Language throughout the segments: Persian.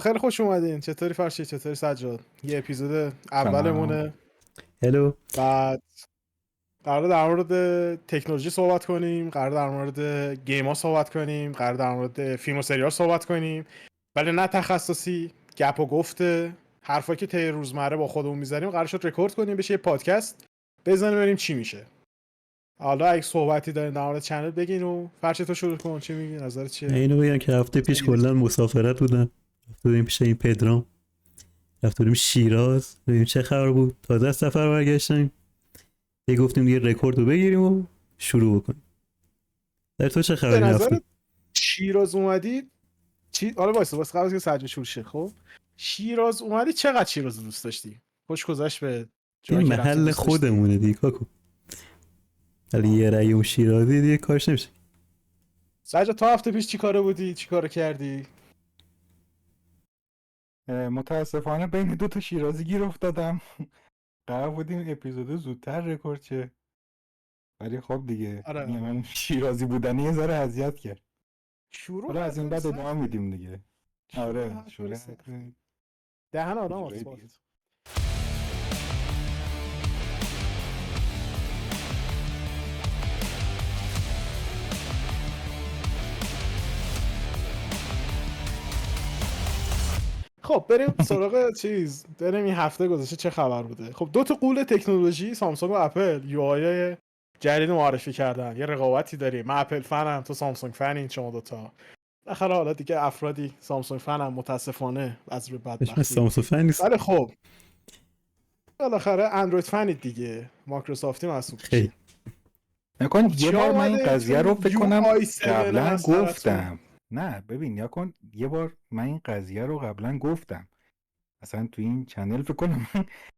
خیلی خوش اومدین. چطوری فرشید؟ چطوری سجاد؟ یه اپیزود سلام. اولمونه. هلو. بعد قرار در مورد تکنولوژی صحبت کنیم، قرار در مورد گیم ها صحبت کنیم، قرار در مورد فیلم و سریال صحبت کنیم، ولی نه تخصصی، گپ و گفته، حرفایی که طی روزمره با خودمون میزنیم قرار شد رکورد کنیم، بشه یه پادکست بزنیم ببینیم چی میشه. حالا اگه صحبتی دارین در مورد چنل بگین و فرشید تو شروع کن. چی میگی؟ نظرت چیه؟ اینو بگم که هفته پیش کلا مسافرت بودم، رفته بودیم پیش این پدرام، رفته بودیم شیراز ببینیم چه خبر بود. تازه از سفر برگشتیم، دیگه گفتیم دیگه رکورد رو بگیریم و شروع بکنیم. در تو چه به خبری نظر رفتی؟ شیراز اومدی چی؟ آره واسه قبل از که سجاد شروع شه. خب شیراز اومدی، چقدر شیراز دوست داشتی؟ خوش گذشت به این جایی که رفتی محل دوست داشتی؟ خودمونه دیگه کاکو، ولی یه رأی اون شیرازی دیگه کارش نمیشه. سجاد تا هفته پیش چی کاره بودی؟ چی کاره کردی؟ متاسفانه بین دو تا شیرازی گیر افتادم. قرار بودیم اپیزود زودتر رکورد شه، ولی خب دیگه آره. من شیرازی بودنی یه ذره اذیت کرد. شروع حالا از این بعد حرف ادامه میدیم دیگه. آره شروع دهن آدم جورایی آسفالت. دیگه. خب بریم سراغ چیز. بریم این هفته گذشته چه خبر بوده. خب دو تا قول تکنولوژی سامسونگ و اپل یو آی جدید معرفی کردن. یه رقابتی داریم. من اپل فنم، تو سامسونگ فنین، شما دوتا. بالاخره حالا دیگه افرادی سامسونگ فنم متاسفانه از روی اسم بدبختی. سامسونگ فن نیست. ولی خب بالاخره اندروید فنید دیگه، مایکروسافتی محسوب خیلی. میشه. نکن خب یه چیا بار من این اومده قضیه رو تو فکر کنم UI7 قبلا مسخرتون؟ گفتم. نه ببین نکن یه بار من این قضیه رو قبلا گفتم، اصلا تو این چنل فکر کنم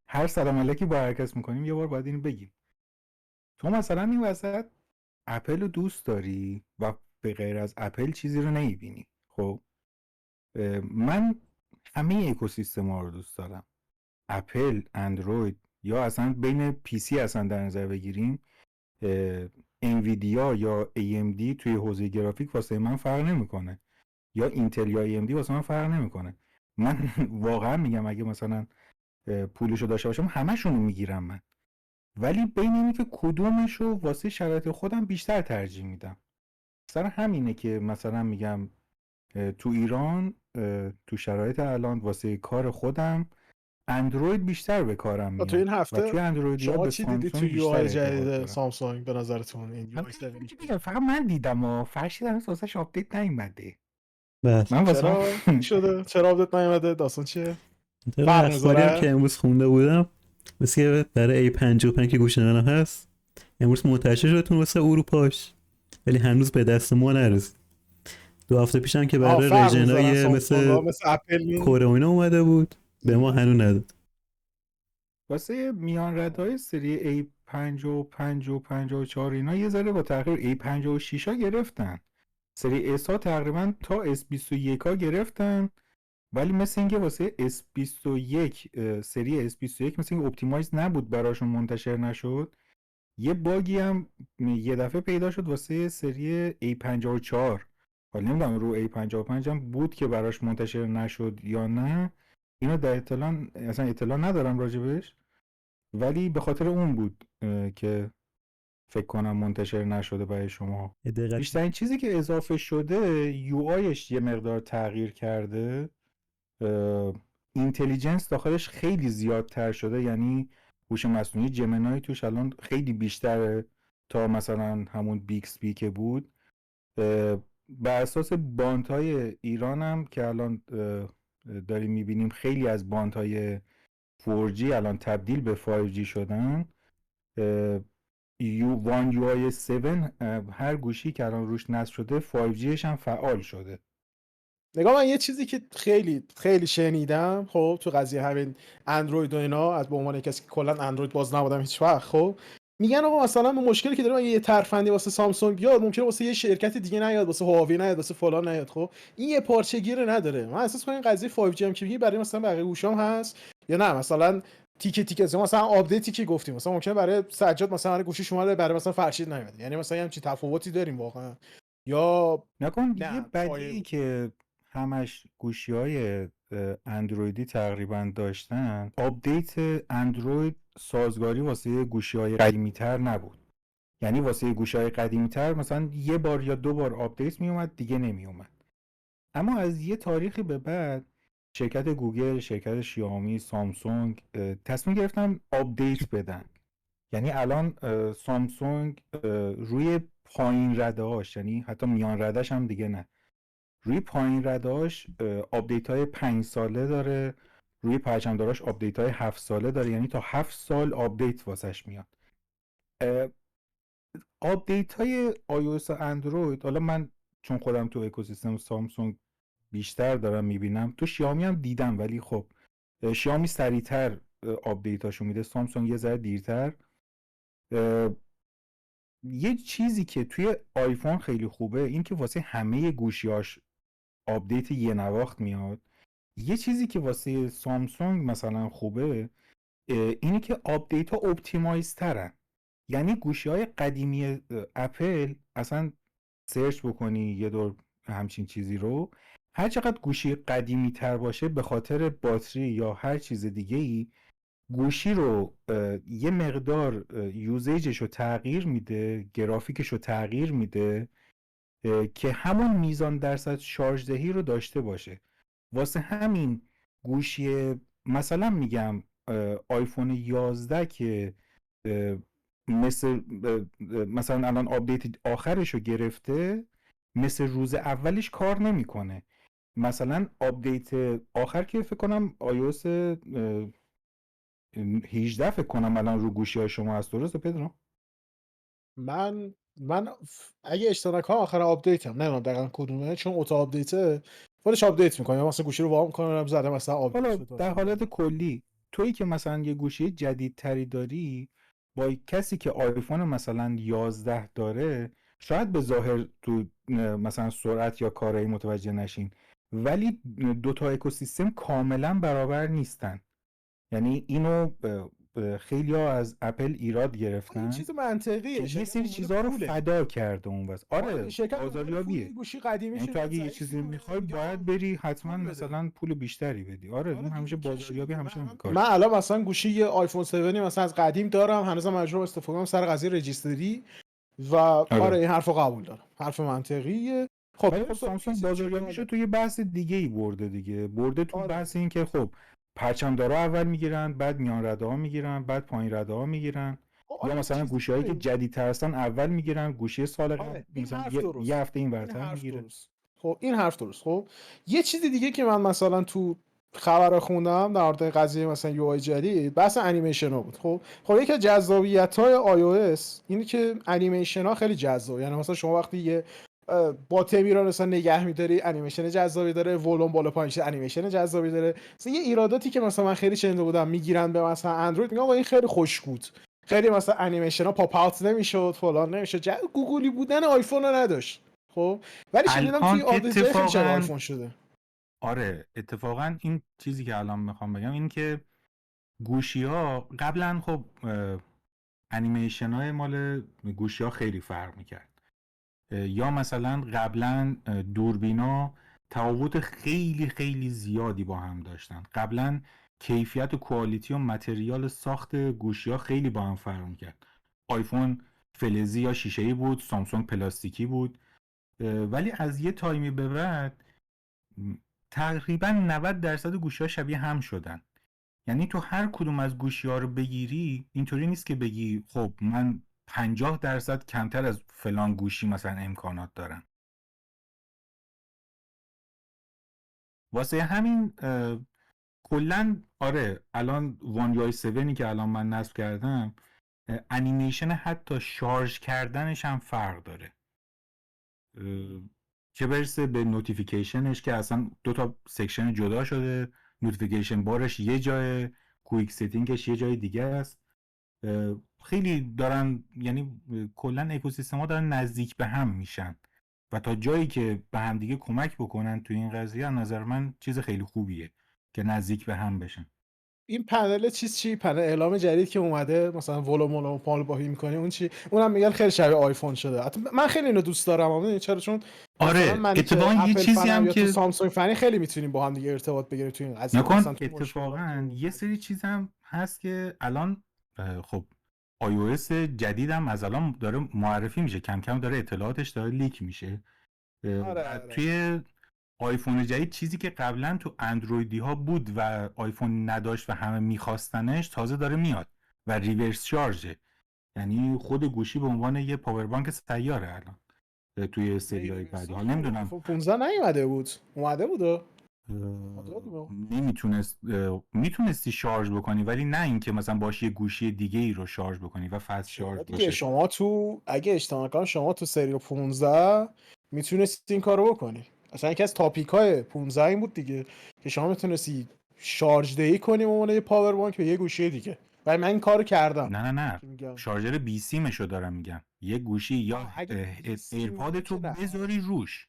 هر سلام علیکی با هر کس میکنیم یه بار باید اینو بگیم. تو مثلا این وسط اپل رو دوست داری و به غیر از اپل چیزی رو نمیبینی. خب من همه اکوسیستم ها رو دوست دارم، اپل، اندروید، یا اصلا بین پی سی اصلا در نظر بگیریم، انویدیا یا AMD توی حوزه گرافیک واسه من فرق نمیکنه، یا اینتل یا AMD واسه من فرق نمیکنه. من واقعا میگم اگه مثلا پولشو داشته باشم همشونو میگیرم من، ولی بین اینی که کدومشو واسه شرایط خودم بیشتر ترجیح میدم. سر همینه که مثلا میگم تو ایران تو شرایط الان واسه کار خودم اندروید بیشتر به کارم میاد تو این و هفته توی اندرویدیا شما به چی دیدی تو سامسونگ یو بیشتر آی اعتقاد جدید دارم. سامسونگ به نظرتون این یو آی 7؟ میگم فقط من دیدم و فرشید هنوز واسش آپدیت نیومده. بله. من واسه چرا شده؟ چرا آپدیت نیومده؟ داستان چیه؟ طبق فرق اخباری هم میذاره؟ که امروز خونده بودم، مثل که برای A55 که گوش منم هست امروز منتشر شد تون واسه اروپاش، ولی هنوز به دست ما نرسید. 2 هفته پیش هم که برای فرق میذارن رژنای سامسونگ ها مثل مثل اپل نی؟ کره و اینا اومده بود، به ما هنوز نداد. واسه میان ردهای سری A5 و 5 و 54 اینا یه ذره با تغییر A56 ها گرفتن. سری S ها تقریبا تا S21 ها گرفتن، ولی مثل اینکه واسه S21 سری S21 مثل اینکه اپتیمایز نبود براشون منتشر نشد. یه باگی هم یه دفعه پیدا شد واسه سری A54. حالا نمیدونم رو A55 هم بود که براش منتشر نشد یا نه، اینو در اطلاع ندارم راجبش، ولی به خاطر اون بود که فکر کنم منتشر نشده برای شما. بیشترین چیزی که اضافه شده یو آیش یه مقدار تغییر کرده، اینتلیجنس داخلش خیلی زیادتر شده، یعنی هوش مصنوعی جمنای توش الان خیلی بیشتره تا مثلا همون بیکسبی که بود. بر اساس بانت های ایران هم که الان داریم میبینیم خیلی از بانت های 4G الان تبدیل به 5G شدن. وان یو آی 7 هر گوشی که الان روش نصب شده 5Gش هم فعال شده. نگاه من یه چیزی که خیلی خیلی شنیدم، خب تو قضیه همین اندروید و اینا، از به عنوان کسی که کلا اندروید باز نبودم هیچ وقت، خب میگن آقا مثلا مشکلی که داریم یه ترفندی واسه سامسونگ بیاد ممکنه واسه یه شرکت دیگه نیاد، واسه هواوی نیاد، واسه فلان نیاد. خب این یه پارچه گیر نداره. من احساس کنم این قضیه 5G هم که میگی برای مثلا بقیه گوشام هست یا نه، مثلا تیکه تیکه مثلا آپدیتی که گفتیم مثلا ممکنه برای سجاد مثلا برای گوشیش اومده، برای مثلا فرشید نیاد. یعنی مثلا همین تفاوتی داریم واقعا یا نکن نه یه بدیهی که همش گوشی‌های اندرویدی تقریبا داشتن، آپدیت اندروید سازگاری واسه گوشی‌های قدیمی‌تر نبود. یعنی واسه گوشی‌های قدیمی‌تر مثلا یه بار یا 2 بار آپدیت میومد دیگه نمیومد. اما از یه تاریخی به بعد شرکت گوگل، شرکت شیائومی، سامسونگ تصمیم گرفتن آپدیت بدن. یعنی الان سامسونگ روی پایین رده‌هاش، یعنی حتی میان رده‌اش هم دیگه نه، روی پایین رده‌هاش آپدیت های 5 ساله داره، روی پرچمداراش آپدیت های 7 ساله داره، یعنی تا 7 سال آپدیت واسش میاد. آپدیت های iOS و اندروید، حالا من چون خودم تو اکوسیستم سامسونگ بیشتر دارم میبینم، تو شیائومی هم دیدم، ولی خب شیائومی سریعتر آپدیت هاشو میده، سامسونگ یه ذره دیرتر. یه چیزی که توی آیفون خیلی خوبه این که واسه همه گوشیاش آپدیت یه نواخت میاد. یه چیزی که واسه سامسونگ مثلا خوبه اینه که آپدیت ها اپتیمایز ترن. یعنی گوشی های قدیمی اپل اصلا سرچ بکنی یه دور همچین چیزی رو، هر چقدر گوشی قدیمی تر باشه به خاطر باتری یا هر چیز دیگه ای، گوشی رو یه مقدار یوزیجش رو تغییر میده، گرافیکش رو تغییر میده که همون میزان درصد شارژ دهی رو داشته باشه. واسه همین گوشی مثلا میگم آیفون 11 که مثل مثلا الان آپدیت آخرش رو گرفته، مثل روز اولش کار نمیکنه. مثلا آپدیت آخر که فکر کنم iOS 18 فکر کنم الان رو گوشی های شما هست، درسته پدرام؟ من اگه اشتباه نکنم آخر آپدیت هم نمیدونم دقیقاً کدومه، چون اوتو آپدیت خودش آپدیت میکنه، مثلا گوشی رو وام کنم زدم مثلا آپدیت حالا شد. در حالت کلی تویی که مثلا یه گوشی جدیدتری داری، با کسی که آیفون مثلا 11 داره شاید به ظاهر تو مثلا سرعت یا کارایی متوجه نشین، ولی دوتا اکوسیستم کاملا برابر نیستن. یعنی اینو خیلی ها از اپل ایراد این گرفتن چیز که منطقیه، یه شرکت سری دنبال چیزها رو پوله. فدا کرده اون واسه. آره شرکت دنبال پوله، بازاریابیه. گوشی قدیمی یعنی شد تو اگه یه ضعیف چیزی میکنه میخوای میگه باید آقا بری حتما پول بده. مثلا پول بیشتری بدی. آره این آره همیشه دیگه کش بازاریابی دیگه. همیشه همین من کار. الان مثلا گوشی یه آیفون 7 مثلا از قدیم دارم، هنوزم مجبورم استفاده کنم سر قضیه رجیستری و آره آره این حرفو قبول دارم، حرف منطقیه. خب ولی خب سامسونگ یه چیزی بازاریابیشو تو یه بحث دیگه ای برده دیگه، برده تو آره بحث این که خب پرچمدارا اول میگیرن، بعد میان رده ها میگیرن، بعد پایین رده ها میگیرن، خب یا آره یه مثلا چیزی گوشی‌هایی که ببین. جدیدتر هستن اول میگیرن، گوشی سال قبل آره این مثلا حرف یه درست، هفته این این ورتر حرف میگیره. درست. خب این حرف درست. خب یه چیز دیگه که من مثلا تو خبر خوندم در مورد قضیه مثلا یو آی جدید، بحث انیمیشن ها بود. خب یکی از جذابیت های آی او اس اینه که انیمیشن ها خیلی جذاب. یعنی مثلا شما وقتی یه باتمی رو مثلا نگه می‌داری، انیمیشن جذابی داره، ولوم بالا پایین شه انیمیشن جذابی داره. مثلا یه ایراداتی که مثلا من خیلی شنیده بودم میگیرن به مثلا اندروید، میگم این خیلی خوش بود، خیلی مثلا انیمیشن ها پاپ اوت نمیشد، فلان نمیشد، گوگلی بودن آیفون رو نداشت. خب ولی شنیدم توی الان آپدیت های خیلی شبیه اتفاقا آیفون شده. آره اتفاقا این چیزی که الان میخوام بگم این که گوشی ها قبلا خب انیمیشن های مال گوشی ها خیلی فرق میکرد. یا مثلا قبلا دوربینا تفاوت خیلی خیلی زیادی با هم داشتن. قبلا کیفیت و کوالیتی و متریال ساخت گوشی ها خیلی با هم فرق میکرد. آیفون فلزی یا شیشه‌ای بود، سامسونگ پلاستیکی بود. ولی از یه تایمی به بعد تقریبا 90% گوشی ها شبیه هم شدن. یعنی تو هر کدوم از گوشی ها رو بگیری اینطوری نیست که بگی خب من 50% کمتر از فلان گوشی مثلا امکانات دارم. واسه همین کلا آره الان وان یو 7 که الان من نصب کردم انیمیشن حتی شارژ کردنش هم فرق داره. چه برسه به نوتیفیکیشنش که اصلا دو تا سکشن جدا شده، نوتیفیکیشن بارش یه جای، کویک سیتینگش یه جای دیگه است. خیلی دارن یعنی کلا اکوسیستما دارن نزدیک به هم میشن و تا جایی که به هم دیگه کمک بکنن تو این قضیه از نظر من چیز خیلی خوبیه که نزدیک به هم بشن. این پنل چی پنل اعلام جدید که اومده مثلا ولوم و پال باهی می‌کنی اون چی؟ اونم میگن خیلی شبیه آیفون شده. حتی من خیلی اینو دوست دارم. می‌دونی چرا؟ چون مثلا آره من که اتفاقا یه اپل چیزی فنم هم یا تو که سامسونگ فنی خیلی میتونیم با هم دیگه ارتباط بگیریم تو این قضیه. نکن، مثلا تو اتفاقا مشکلات یه سری چیز هم هست که الان خب iOS جدیدم از الان داره معرفی میشه، کم کم داره اطلاعاتش داره لیک میشه. و توی آیفون جدید چیزی که قبلا تو اندرویدی ها بود و آیفون نداشت و همه میخواستنش تازه داره میاد و ریورس شارژه، یعنی خود گوشی به عنوان یه پاور بانک سیاره الان توی سری های بعدی. حالا نمیدونم آیفون 15 نیومده بود. اومده بود. میتونستی شارژ بکنی ولی نه اینکه مثلا باشه یه گوشی دیگه ای رو شارژ بکنی و فست شارژ دیگه باشه. شما تو اگه اشتباه نکنم شما تو سری 15 میتونستی این کارو بکنی. اصلا یکی از تاپیکای 15 این بود دیگه که شما میتونستی شارژ دهی کنی به عنوان یه پاور بانک به یه گوشی دیگه. ولی من این کارو کردم. نه شارژر بی سیمشو دارم میگم، یه گوشی یا ایرپاد تو بذاری روش.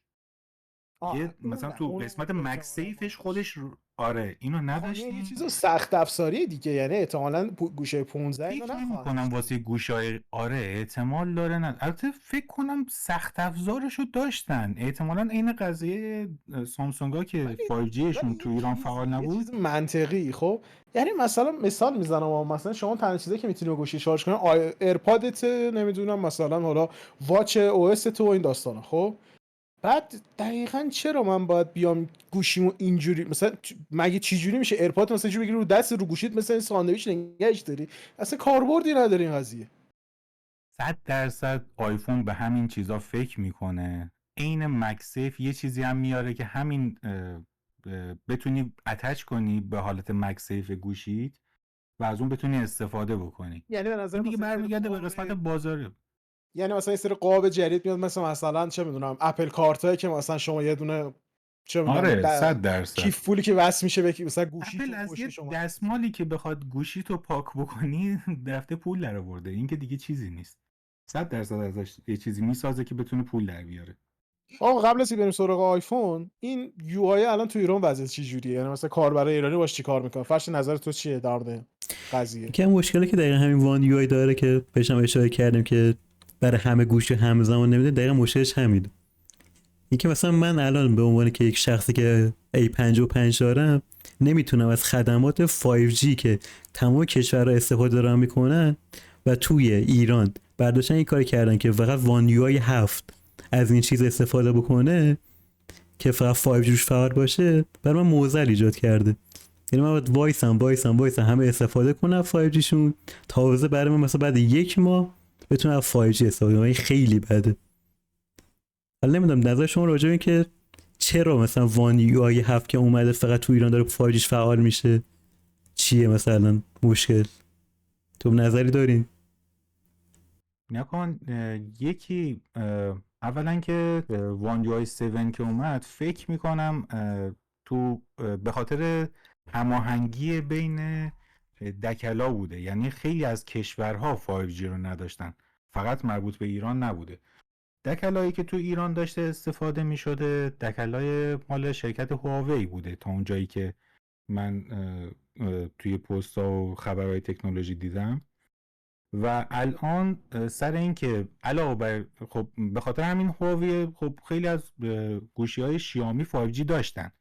یه مثلا تو قسمت مکسیفش خودش آره اینو نداشتیم. یه چیز سخت افزاری دیگه، یعنی احتمالاً گوشه 15 اینو فکر نخواهند نمی‌کنم واسه گوشای آره احتمال داره. نه البته فکر کنم سخت افزارشو داشتن، احتمالاً عین قضیه سامسونگا که 5G شون تو ایران فعال نبود. یه چیز منطقی. خب یعنی مثلا مثال میزنم، مثلا شما تنها چیزی که میتونی با گوشی شارژ کنی ایرپادت، نمیدونم مثلا حالا واچ او اس تو و این داستانا. خب بعد دقیقاً چرا من باید بیام گوشیمو اینجوری مثلا مگه چی جوری میشه ایرپاد مثلا چجوری بگیری رو دست رو گوشیت مثلا این ساندویچ نگهش داری؟ اصلا کاربردی نداره این قضیه. 100% آیفون به همین چیزا فکر میکنه. عین مکسیف یه چیزی هم میاره که همین بتونی اتچ کنی به حالت مکسیف گوشیت و از اون بتونی استفاده بکنی. یعنی به نظر دیگه برمیگرده به قسمت بازاری. یعنی مثلا یه سری قاب جدید میاد مثلا چه میدونم اپل کارتایی که مثلا شما یه دونه چه میدونم آره 100% کیف پولی که وصل میشه به مثلا گوشی اپل از یه دستمالی که بخواد گوشی تو پاک بکنی رفته پول در آورده. این که دیگه چیزی نیست. 100% ازش یه چیزی میسازه که بتونه پول در بیاره. قبل از بریم سراغ آیفون، این یو آی الان تو ایران وضع چه جوریه؟ یعنی مثلا کاربرای ایرانی باش چی کار میکنن؟ فرض نظر تو چیه در مورد قضیه؟ که مشکلی که دقیقا همین وان یو آی داره که بهش هم اشاره کردیم که برای همه گوشی همزمان نمیده، دقیقا مشکلش همین. اینکه مثلا من الان به عنوان که یک شخصی که A55 دارم نمیتونم از خدمات 5G که تمام کشورها استفاده دارن میکنن و توی ایران برداشتن این کار کردن که فقط وان یو آی 7 از این چیز استفاده بکنه که فقط 5G روش فعال باشه، برای من معضل ایجاد کرده. یعنی من باید وایسم همه استفاده کنم 5G شون، تازه برای من مثلا بعد یک ماه بتونم از 5G استفاده کنم. این خیلی بده. حالا نمیدونم نظر شما راجع به این که چرا مثلا وان یو آی 7 که اومده فقط تو ایران داره 5G فعال میشه چیه مثلا مشکل؟ تو نظری دارین؟ نکن یکی اولا که وان یو آی 7 که اومد فکر میکنم تو به خاطر هماهنگی بین دکلا بوده. یعنی خیلی از کشورها 5G رو نداشتن، فقط مربوط به ایران نبوده. دکلایی که تو ایران داشته استفاده می شده دکلای مال شرکت هواوی بوده تا اونجایی که من توی پستا و خبرهای تکنولوژی دیدم. و الان سر این که علاوه بر خب به خاطر همین هواوی خب خیلی از گوشی‌های شیائومی 5G داشتن،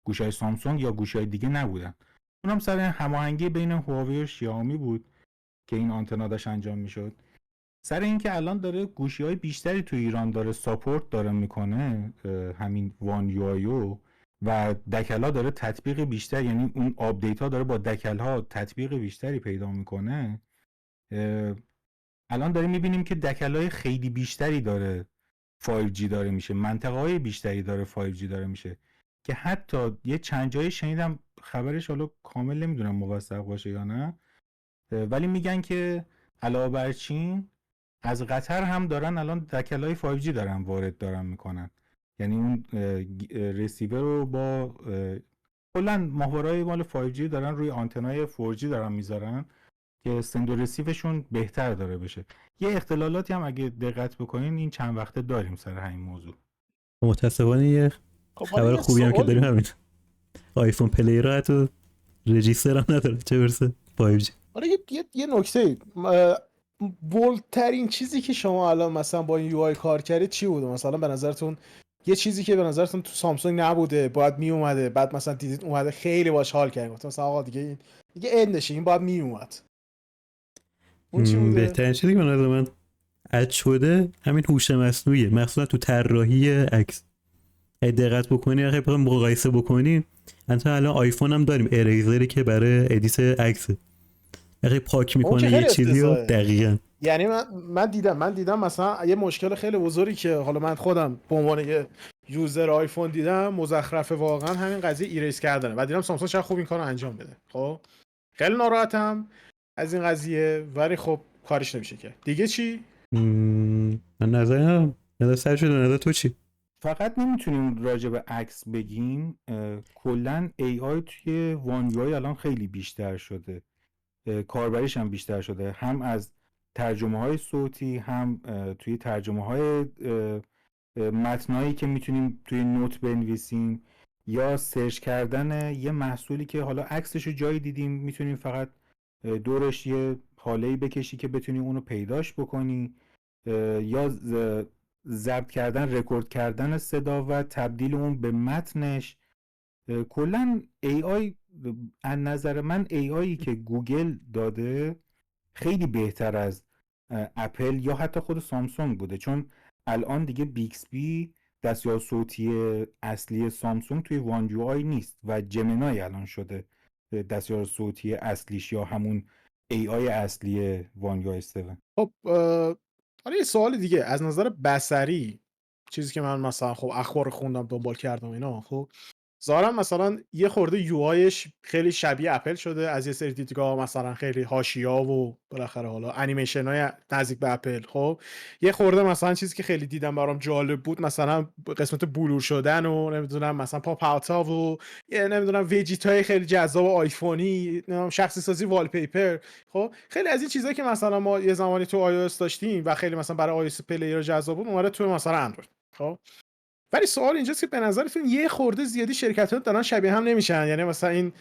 گوشی‌های سامسونگ یا گوشی‌های دیگه نبودن. اونم سر هماهنگی بین هواوی و شیائومی بود که این آنتنا داشت انجام میشد. سر این که الان داره گوشی‌های بیشتری تو ایران داره ساپورت داره میکنه همین وان یو آیو و دکلا داره تطبیق بیشتر، یعنی اون آپدیت ها داره با دکل‌ها تطبیق بیشتری پیدا میکنه. الان داریم میبینیم که دکل‌های خیلی بیشتری داره 5G داره میشه، منطقه‌های بیشتری داره 5G داره میشه که حتی یه چند جایی شنیدم خبرش، حالا کامل نمیدونم موثق باشه یا نه، ولی میگن که علاوه بر چین از قطر هم دارن الان دکل‌های 5G دارن وارد دارن میکنن. یعنی اون رسیور رو با کلا ماهواره‌های مال 5G دارن روی آنتنای 4G دارن میذارن که سند و رسیوشون بهتر داره بشه. یه اختلالاتی هم اگه دقت بکنین این چند وقته داریم سر همین موضوع. متاسفانه یه خبر خوبی هم که داریم همین آیفون پلی رو حتی رجیستر هم نداره چه برسه 5G. آره یه نکته بولترین چیزی که شما الان مثلا با این یو آی کار کردید چی بوده؟ مثلا به نظرتون یه چیزی که به نظرتون تو سامسونگ نبوده باید می اومده، بعد مثلا دیدید اومده خیلی باش حال کردید، گفتم مثلا آقا دیگه اندشه، این باید می اومد. اون چی بوده؟ بهترین چیزی که به نظر من اد شده همین هوش مصنوعیه، مخصوصا تو طراحی عکس. اگه دقت بکنی اگه بخوام مقایسه بکنیم، حتی الان آیفون هم داریم اریزری که برای ادیت عکسه، اگه پاک اون که میکنه یه خیلی چیزی رو افتضاحه. دقیقاً. یعنی من دیدم مثلا یه مشکل خیلی بزرگی که حالا من خودم به عنوان یه یوزر آیفون دیدم، مزخرفه واقعا همین قضیه ایریز کردنه و دیدم سامسونگ چقدر خوب این کارو انجام بده. خب خیلی ناراحتم از این قضیه، ولی خب کارش نمیشه که. دیگه چی؟ من نظر سر شده، نظر تو چی؟ فقط نمیتونیم راجع به عکس بگیم، کلا AI توی وان UI الان خیلی بیشتر شده، کاربریش هم بیشتر شده، هم از ترجمه های صوتی، هم توی ترجمه های متنایی که میتونیم توی نوت بنویسیم، یا سرچ کردن یه محصولی که حالا عکسش رو جایی دیدیم میتونیم فقط دورش یه حاله‌ای بکشی که بتونی اونو پیداش بکنی، یا ضبط کردن، رکورد کردن صدا و تبدیل اون به متنش. کلا AI از نظر من AI که گوگل داده خیلی بهتر از اپل یا حتی خود سامسونگ بوده، چون الان دیگه بیکسبی دستیار صوتی اصلی سامسونگ توی وان یو آی نیست و جمینای الان شده دستیار صوتی اصلیش یا همون AI اصلی وان یو آی 7. خب حالا یه سوال دیگه از نظر بصری، چیزی که من مثلا خب اخبار خوندم دنبال کردم اینا، خب ظاهرا مثلا یه خورده یو آیش خیلی شبیه اپل شده، از یه سری دیدگاه مثلا خیلی حاشیه و بالاخره حالا انیمیشن های نزدیک به اپل. خب یه خورده مثلا چیزی که خیلی دیدم برام جالب بود، مثلا قسمت بلور شدن و نمیدونم مثلا پاپ اوتا و یه نمیدونم ویجیت های خیلی جذاب آیفونی، نمیدونم شخصی سازی والپیپر. خب خیلی از این چیزایی که مثلا ما یه زمانی تو iOS داشتیم و خیلی مثلا برای iOS پلیر جذاب بود، اومده تو مثلا اندروید. خب ولی سوال اینجاست که به نظرتون یه خورده زیادی شرکت‌ها دارن شبیه هم نمیشن؟ یعنی مثلا این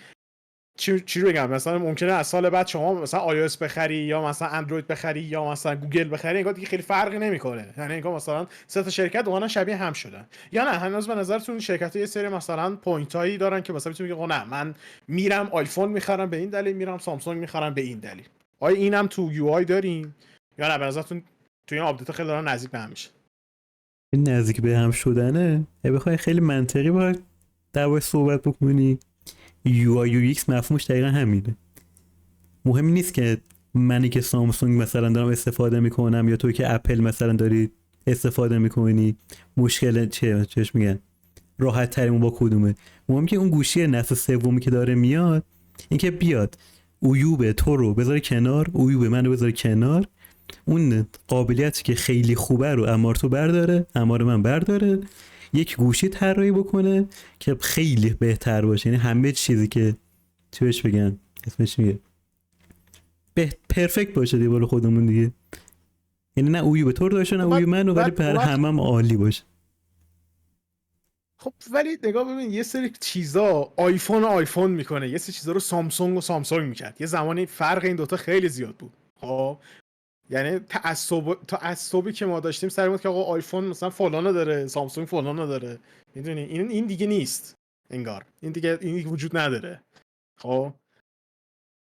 چی رو بگم، مثلا ممکنه از سال بعد شما مثلا iOS بخری یا مثلا اندروید بخری یا مثلا گوگل بخری، انگار دیگه خیلی فرقی نمیکنه، یعنی انگار مثلا سه تا شرکت اونها شبیه هم شدن. یا نه هنوز به نظرتون شرکت‌ها یه سری مثلا پوینتایی دارن که مثلا میتونید بگید نه من میرم آیفون میخرم به این دلیل، میرم سامسونگ میخرم به این دلیل؟ آیا اینم تو یو آی دارین یا نه به نظرتون تو این آپدیت خیلی دارن نزدیک به هم میشه؟ این نزدیک به هم شدنه. بخوای خیلی منطقی باید در صحبت بکنی، یو آی یو ایکس مفهومش دقیقا همینه. مهم نیست که منی که سامسونگ مثلا دارم استفاده میکنم یا توی که اپل مثلا داری استفاده میکنی مشکل چش میگن راحت ترمون با کدومه. مهم که اون گوشی نسل سومی که داره میاد، اینکه بیاد عیوب تو رو بذاره کنار، عیوب منو بذاره کنار، اون قابلیتی که خیلی خوبه رو امار تو برداره، امار من برداره، یک گوشی طراحی بکنه که خیلی بهتر باشه. یعنی همه چیزی که چی بهش بگن، اسمش میگه پرفکت باشه دیگه، خودمون دیگه. یعنی نه عیوب تو رو داشته نه عیوب منو، ولی پر همم عالی باشه. خب ولی نگاه ببین، یه سری چیزا آیفون میکنه، یه سری چیزا رو سامسونگ میکرد. یه زمانی فرق این دوتا خیلی زیاد بود. خب یعنی تعصبی که ما داشتیم سر بود که آقا آیفون مثلا فلانو داره، سامسونگ فلانو داره، میدونی این دیگه نیست انگار، این دیگه وجود نداره. خب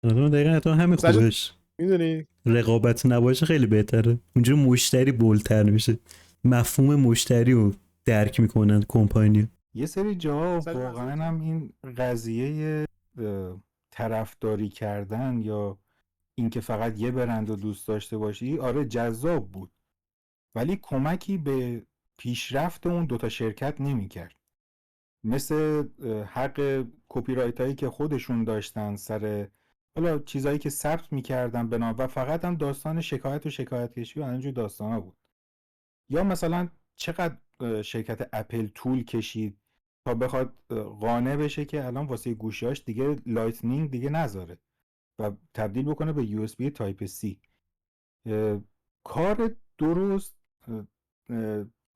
دقیقاً تو همین خوبش، میدونی رقابت نباشه خیلی بهتره. اونجوری مشتری بولتر میشه، مفهوم مشتری رو درک میکنن کمپانی. یه سری جاها واقعا هم این قضیه طرفداری کردن یا اینکه فقط یه برند رو دوست داشته باشی آره جذاب بود، ولی کمکی به پیشرفت اون دوتا شرکت نمی‌کرد. مثل حق کپی رایت هایی که خودشون داشتن سر حالا چیزایی که ثبت می‌کردن و فقط هم داستان شکایت و شکایت کشی و اینجور داستانا بود. یا مثلا چقدر شرکت اپل طول کشید تا بخواد قانع بشه که الان واسه گوشیاش دیگه لایتنینگ دیگه نذاره و تبدیل بکنه به یو اس بی تایپ سی. کار درست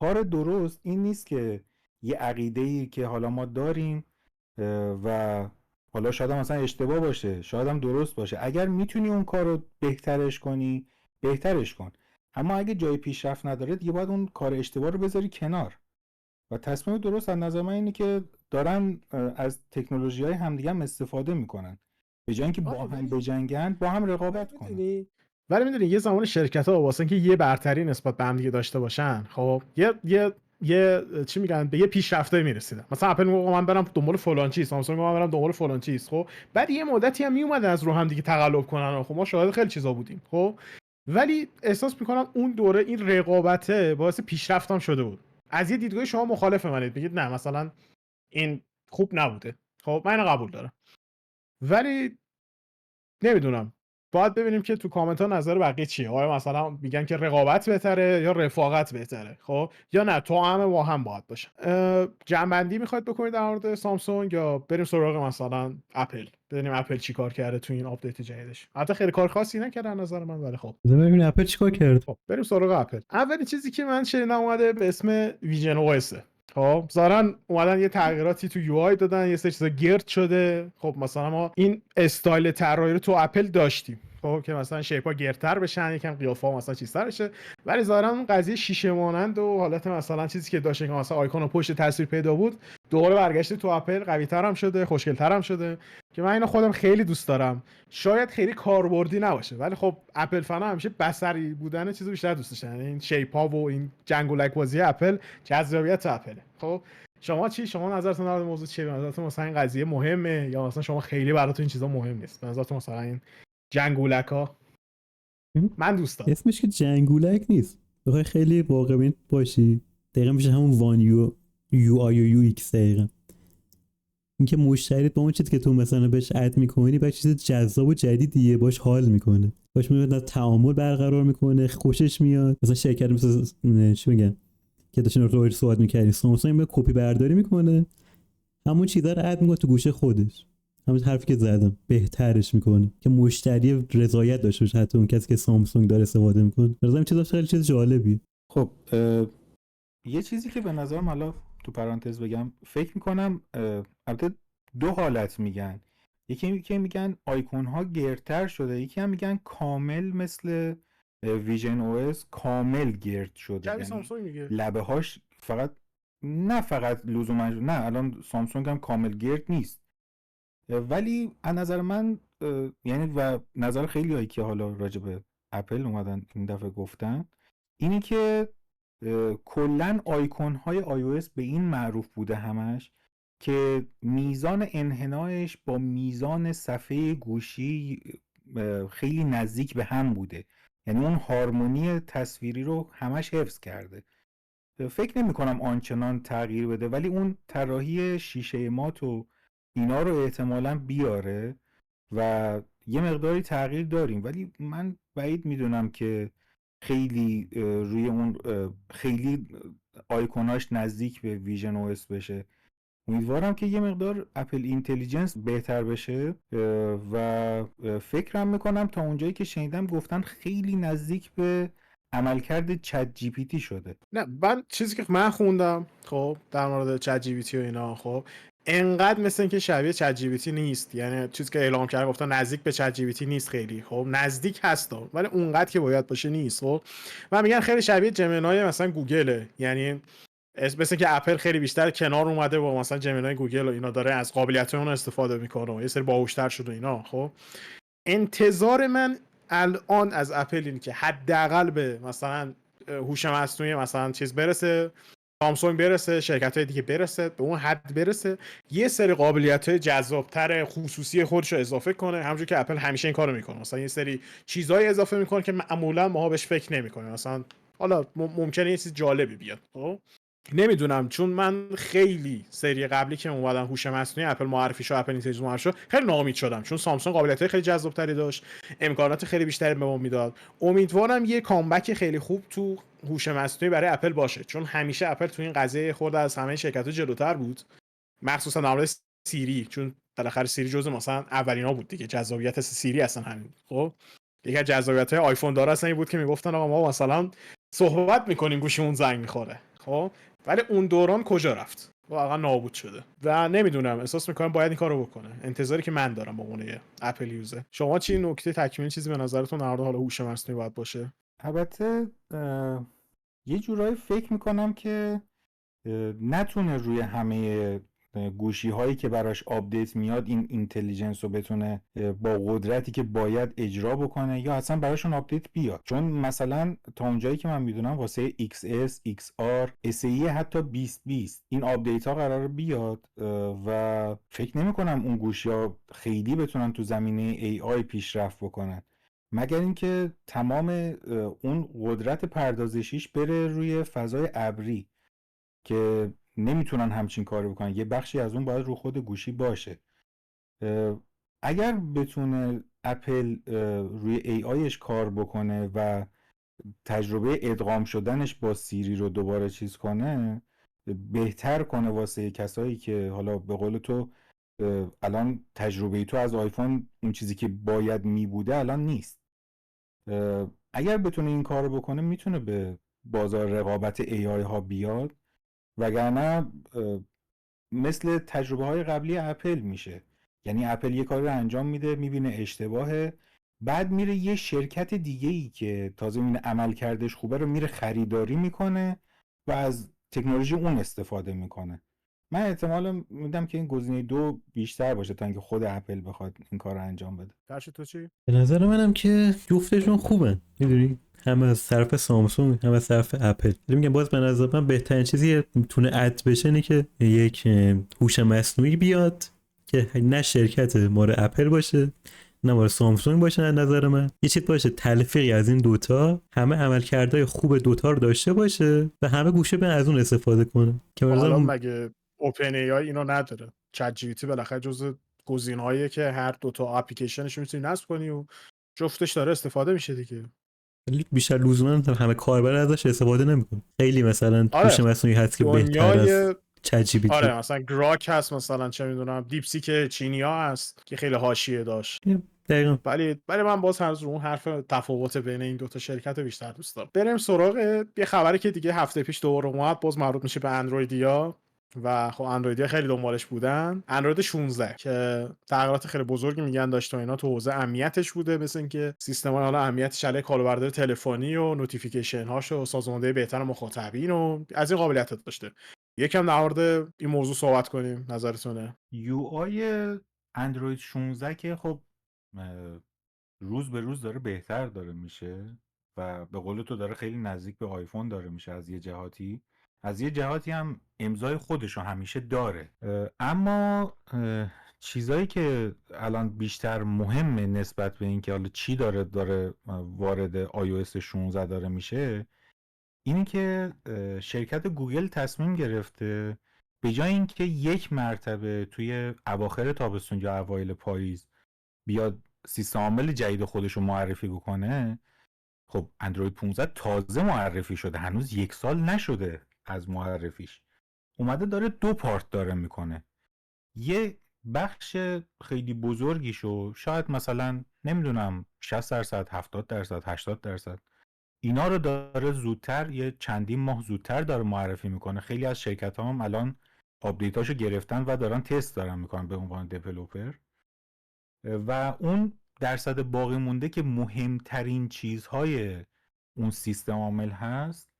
کار درست این نیست که یه عقیده‌ای که حالا ما داریم و حالا شاید هم مثلا اشتباه باشه، شاید هم درست باشه. اگر میتونی اون کار رو بهترش کنی بهترش کن، اما اگه جای پیشرفت نداره دیگه باید اون کار اشتباه رو بذاری کنار. و تصمیم درست از نظر من اینه که دارن از تکنولوژی‌های همدیگه هم استفاده میکنن، به جای اینکه با هم بجنگن با هم رقابت کنن. ولی میدونی یه زمان شرکت‌ها واسه اینکه یه برتری نسبت به هم دیگه داشته باشن، خب یه چی میگن، به یه پیشرفته میرسیدن. مثلا اپل میگه من برم دنبال فلان چیز، سامسونگ من برم دنبال فلان چیز. خب بعد یه مدتی هم میومدن از رو هم دیگه تقلب کنن. خب ما شاهد خیلی چیزا بودیم. خب ولی احساس میکنم اون دوره این رقابته باعث پیشرفتم شده بود. از یه دیدگاه شما مخالف منید، میگید نه مثلا این خوب نبوده. خب من اینو قبول دارم، ولی نمیدونم، باید ببینیم که تو کامنت ها نظر بقیه چیه. آیا مثلا میگن که رقابت بهتره یا رفاقت بهتره، خب یا نه تو همه با هم باید باشه. جنبندی میخواید بکنید در مورد سامسونگ یا بریم سراغ مثلا اپل، ببینیم اپل چی کار کرده تو این آپدیت جدیدش؟ البته خیلی کار خاصی نکرده از نظر من، ولی خب ببینیم اپل چیکار کرد. خب بریم سراغ اپل. اولین چیزی که من شنیدم اومده به اسم ویژن او اس. خب ظاهرا اومدن یه تغییراتی تو یو آی دادن، یه سری چیزا گرد شده. خب مثلا ما این استایل طراحی رو تو اپل داشتیم، خب که مثلا شیپ‌ها گردتر بشن، یکم قیافه‌ها مثلا چیزتر بشه، ولی ظاهرا اون قضیه شیشه مانند و حالت مثلا چیزی که داشت که مثلا آیکون و پشت تصویر پیدا بود، دوباره برگشته تو اپل، قوی‌تر هم شده، خوشگل‌تر هم شده، که من اینو خودم خیلی دوست دارم. شاید خیلی کاربردی نباشه، ولی خب اپل فنا همیشه بصری بودن چیزو بیشتر دوست داشتن. این شیپ‌ها و این جنگولک بازی اپل جذابیت اپل. خب شما چی؟ شما نظرتون در مورد موضوع چیه؟ به نظرتون مثلا این قضیه مهمه یا مثلا شما خیلی براتون این چیزا مهم نیست؟ به نظرتون مثلا این جنگولک‌ها؟ من دوست دارم. اسمش که جنگولک نیست، بخوای خیلی واقع بین باشی دقیقا میشه همون وان یو آی و یو ایکس. دقیقا اینکه مشتری با اون چیزی که تو مثلا بهش اد میکنی با چیز جذاب و جدیدیه باش حال میکنه، باش میاد تعامل برقرار میکنه، خوشش میاد. مثلا شرکت مثلا چی میگن که داشتین روی صحبت میکردین، سامسونگ به کپی برداری میکنه، همون چیزا رو اد میکنه تو گوشه خودش، همون حرفی که زدم بهترش میکنه که مشتری رضایت داشته باشه، حتی اون کسی که سامسونگ داره استفاده میکنه. مثلا چیزا خیلی چیز جالبیه. خب یه چیزی که به نظرم حالا تو پرانتز بگم، فکر میکنم البته دو حالت میگن، یکی که میگن آیکون ها گردتر شده، یکی هم میگن کامل مثل ویژن او اس کامل گرد شده، یعنی سامسونگ میگه لبه هاش نه فقط لزوما، نه الان سامسونگ هم کامل گرد نیست، ولی از نظر من یعنی و نظر خیلی هایی که حالا راجع به اپل اومدن این دفعه گفتن اینی که کلن آیکون های iOS به این معروف بوده همش که میزان انحنایش با میزان صفحه گوشی خیلی نزدیک به هم بوده، یعنی اون هارمونی تصویری رو همش حفظ کرده. فکر نمی کنم آنچنان تغییر بده، ولی اون طراحی شیشه مات و اینا رو احتمالاً بیاره و یه مقداری تغییر داریم، ولی من بعید میدونم که خیلی روی اون خیلی آیکوناش نزدیک به ویژن او اس بشه. امیدوارم که یه مقدار اپل اینتلیجنس بهتر بشه و فکرم میکنم تا اونجایی که شنیدم گفتن خیلی نزدیک به عملکرد چت جی پی تی شده. نه، من چیزی که من خوندم خب در مورد چت جی پی تی و اینا، خب انقدر مثل اینکه شبیه چت جی پی تی نیست. یعنی چیزی که اعلام کردن گفتن نزدیک به چت جی پی تی نیست، خیلی خب نزدیک هست ولی اونقدر که باید باشه نیست. خب من میگن خیلی شبیه جمینای مثلا گوگله، یعنی مثل که اپل خیلی بیشتر کنار اومده با مثلا جمینای گوگل و اینا، داره از قابلیت‌های اون استفاده میکنه و یه سری باهوش‌تر شده اینا. خب انتظار من الان از اپل اینه که حداقل به مثلا هوش مصنوعی مثلا چیز برسه، سامسونگ برسه، شرکت‌های دیگه برسه، به اون حد برسه یه سری قابلیت‌های جذاب‌تر خصوصی خودش رو اضافه کنه، همونجوری که اپل همیشه این کارو میکنه. مثلا یه سری چیزای اضافه میکنه که معمولا ماها بهش فکر نمی‌کنیم. مثلا حالا ممکنه یه چیز جالبی بیاد. خب نمیدونم، چون من خیلی سری قبلی که اومدن هوش مصنوعی اپل معرفی شد، اپل اینتلیجنس معرفی شد، خیلی ناامید شدم، چون سامسونگ قابلیت‌های خیلی جذاب‌تری داشت، امکانات خیلی بیشتری به ما میداد. امیدوارم یه کامبک خیلی خوب تو هوش مصنوعی برای اپل باشه، چون همیشه اپل تو این قضیه خورده از همه شرکت‌ها جلوتر بود، مخصوصا در مورد سیری، چون بالاخره سیری جزو مثلا اولینا بود دیگه. جذابیت سیری اصلا همین. خب یکی از جذابیت‌های آیفون داره اصلا این بود که میگفتن آقا ما مثلا صحبت می‌کنیم گوشیمون زنگ می‌خوره. خب ولی اون دوران کجا رفت؟ واقعا نابود شده و نمیدونم، احساس میکنم باید این کارو بکنه. انتظاری که من دارم به عنوان یه اپل یوزر. شما چی نکته تکمیلی چیزی به نظرتون در مورد حالا هوش مصنوعی باید باشه؟ البته یه جورایی فکر میکنم که نتونه روی همه گوشی هایی که براش آپدیت میاد این اینتلیجنس رو بتونه با قدرتی که باید اجرا بکنه یا اصلا براشون آپدیت بیاد. چون مثلا تا اونجایی که من میدونم واسه XS، XR، SE حتی 2020 این آپدیت ها قرار بیاد و فکر نمی کنم اون گوشی ها خیلی بتونن تو زمینه AI پیشرفت بکنن، مگر اینکه تمام اون قدرت پردازشیش بره روی فضای ابری که نمیتونن همچین کاری بکنن. یه بخشی از اون باید رو خود گوشی باشه. اگر بتونه اپل روی AIش کار بکنه و تجربه ادغام شدنش با سیری رو دوباره چیز کنه، بهتر کنه واسه کسایی که حالا به قول تو الان تجربه تو از آیفون اون چیزی که باید میبوده الان نیست. اگر بتونه این کار رو بکنه میتونه به بازار رقابت AI ها بیاد، وگرنه مثل تجربه های قبلی اپل میشه. یعنی اپل یه کاری رو انجام میده، میبینه اشتباهه، بعد میره یه شرکت دیگه ای که تازه میبینه عمل کردش خوبه رو میره خریداری میکنه و از تکنولوژی اون استفاده میکنه. من احتمال میدم که این گزینه 2 بیشتر باشه تا اینکه خود اپل بخواد این کار رو انجام بده. فرشی تو چی؟ به نظر منم که جفتشون خوبن، میدونی، هم از طرف سامسونگ هم از طرف اپل. میگم باز به نظر من بهترین چیزی میتونه اد بشه اینه که یک هوش مصنوعی بیاد که نه شرکت مال اپل باشه نه مال سامسونگ باشه. از نظر من یه چیز باشه تلفیقی از این دوتا، همه عملکردهای خوب دوتا رو داشته باشه و همه گوشه به از اون استفاده کنه. که حالا مگه اوپن ای آی اینو نداره؟ چت جی پی تی بالاخره جزء گزینه‌هاییه که هر دوتا اپلیکیشنش میتونی نصب کنی و جفتش داره استفاده میشه دیگه. بیشتر لزوما همه کاربر ازش استفاده نمیکنه. خیلی مثلا آره، هوش مصنوعی هست که بهتر از دنیای چت جی پی تی. آره مثلا گراک هست، مثلا چه میدونم دیپسیک چینیا هست که خیلی حاشیه داشت. دقیقاً. ولی من باز هنوز رو اون حرف تفاوت بین این دوتا شرکت بیشتر دوست دارم. بریم سراغ یه خبری که دیگه هفته پیش دوباره اومد، باز مربوط میشه به اندرویدیا و خب اندرویدیا خیلی دنبالش بودن. اندروید 16 که تغییرات خیلی بزرگی میگن داشت و اینا تو حوزه امنیتش بوده، مثل اینکه سیستم‌های حالا امنیتش علیه کالابردار تلفنی و نوتیفیکیشن هاش و سازماندهی بهتر مخاطبین و از این قابلیت داشته. یکم در مورد این موضوع صحبت کنیم، نظرتونه؟ یو آی اندروید 16 که خب روز به روز داره بهتر داره میشه و به قول تو داره خیلی نزدیک به آیفون داره میشه از یه جهاتی. از یه جهاتی هم امضای خودشو همیشه داره. اما چیزایی که الان بیشتر مهمه نسبت به این که حالا چی داره وارد iOS 16 داره میشه، اینی که شرکت گوگل تصمیم گرفته به جای اینکه یک مرتبه توی اواخر تابستون یا اوایل پاییز بیاد سیستم عامل جدید خودش رو معرفی بکنه، خب اندروید 15 تازه معرفی شده، هنوز 1 سال نشده از معرفیش، اومده داره 2 پارت داره میکنه. یه بخش خیلی بزرگیشو شاید مثلا نمیدونم 60%، 70%، 80% اینا رو داره زودتر، یه چندین ماه زودتر داره معرفی میکنه. خیلی از شرکت هم الان آپدیتاشو گرفتن و دارن تست دارن میکنن به عنوان دیولپر. و اون درصد باقی مونده که مهمترین چیزهای اون سیستم عامل هست،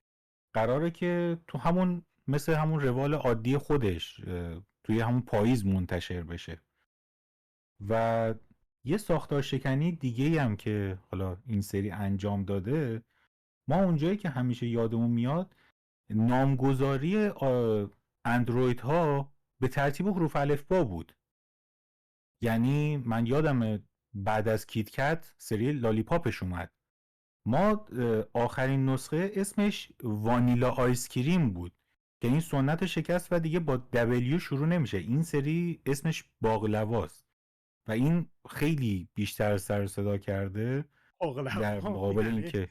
قراره که تو همون مثل همون روال عادی خودش توی همون پاییز منتشر بشه. و یه ساختار شکنی دیگه هم که حالا این سری انجام داده، ما اونجایی که همیشه یادمون میاد نامگذاری اندروید ها به ترتیب حروف الفبا بود. یعنی من یادم بعد از کیت کت سری لالیپاپش اومد، ما آخرین نسخه اسمش وانیلا آیسکریم بود که این سنت شکست و دیگه با دبلیو شروع نمیشه، این سری اسمش باقلواست و این خیلی بیشتر سر و صدا کرده در مقابل این که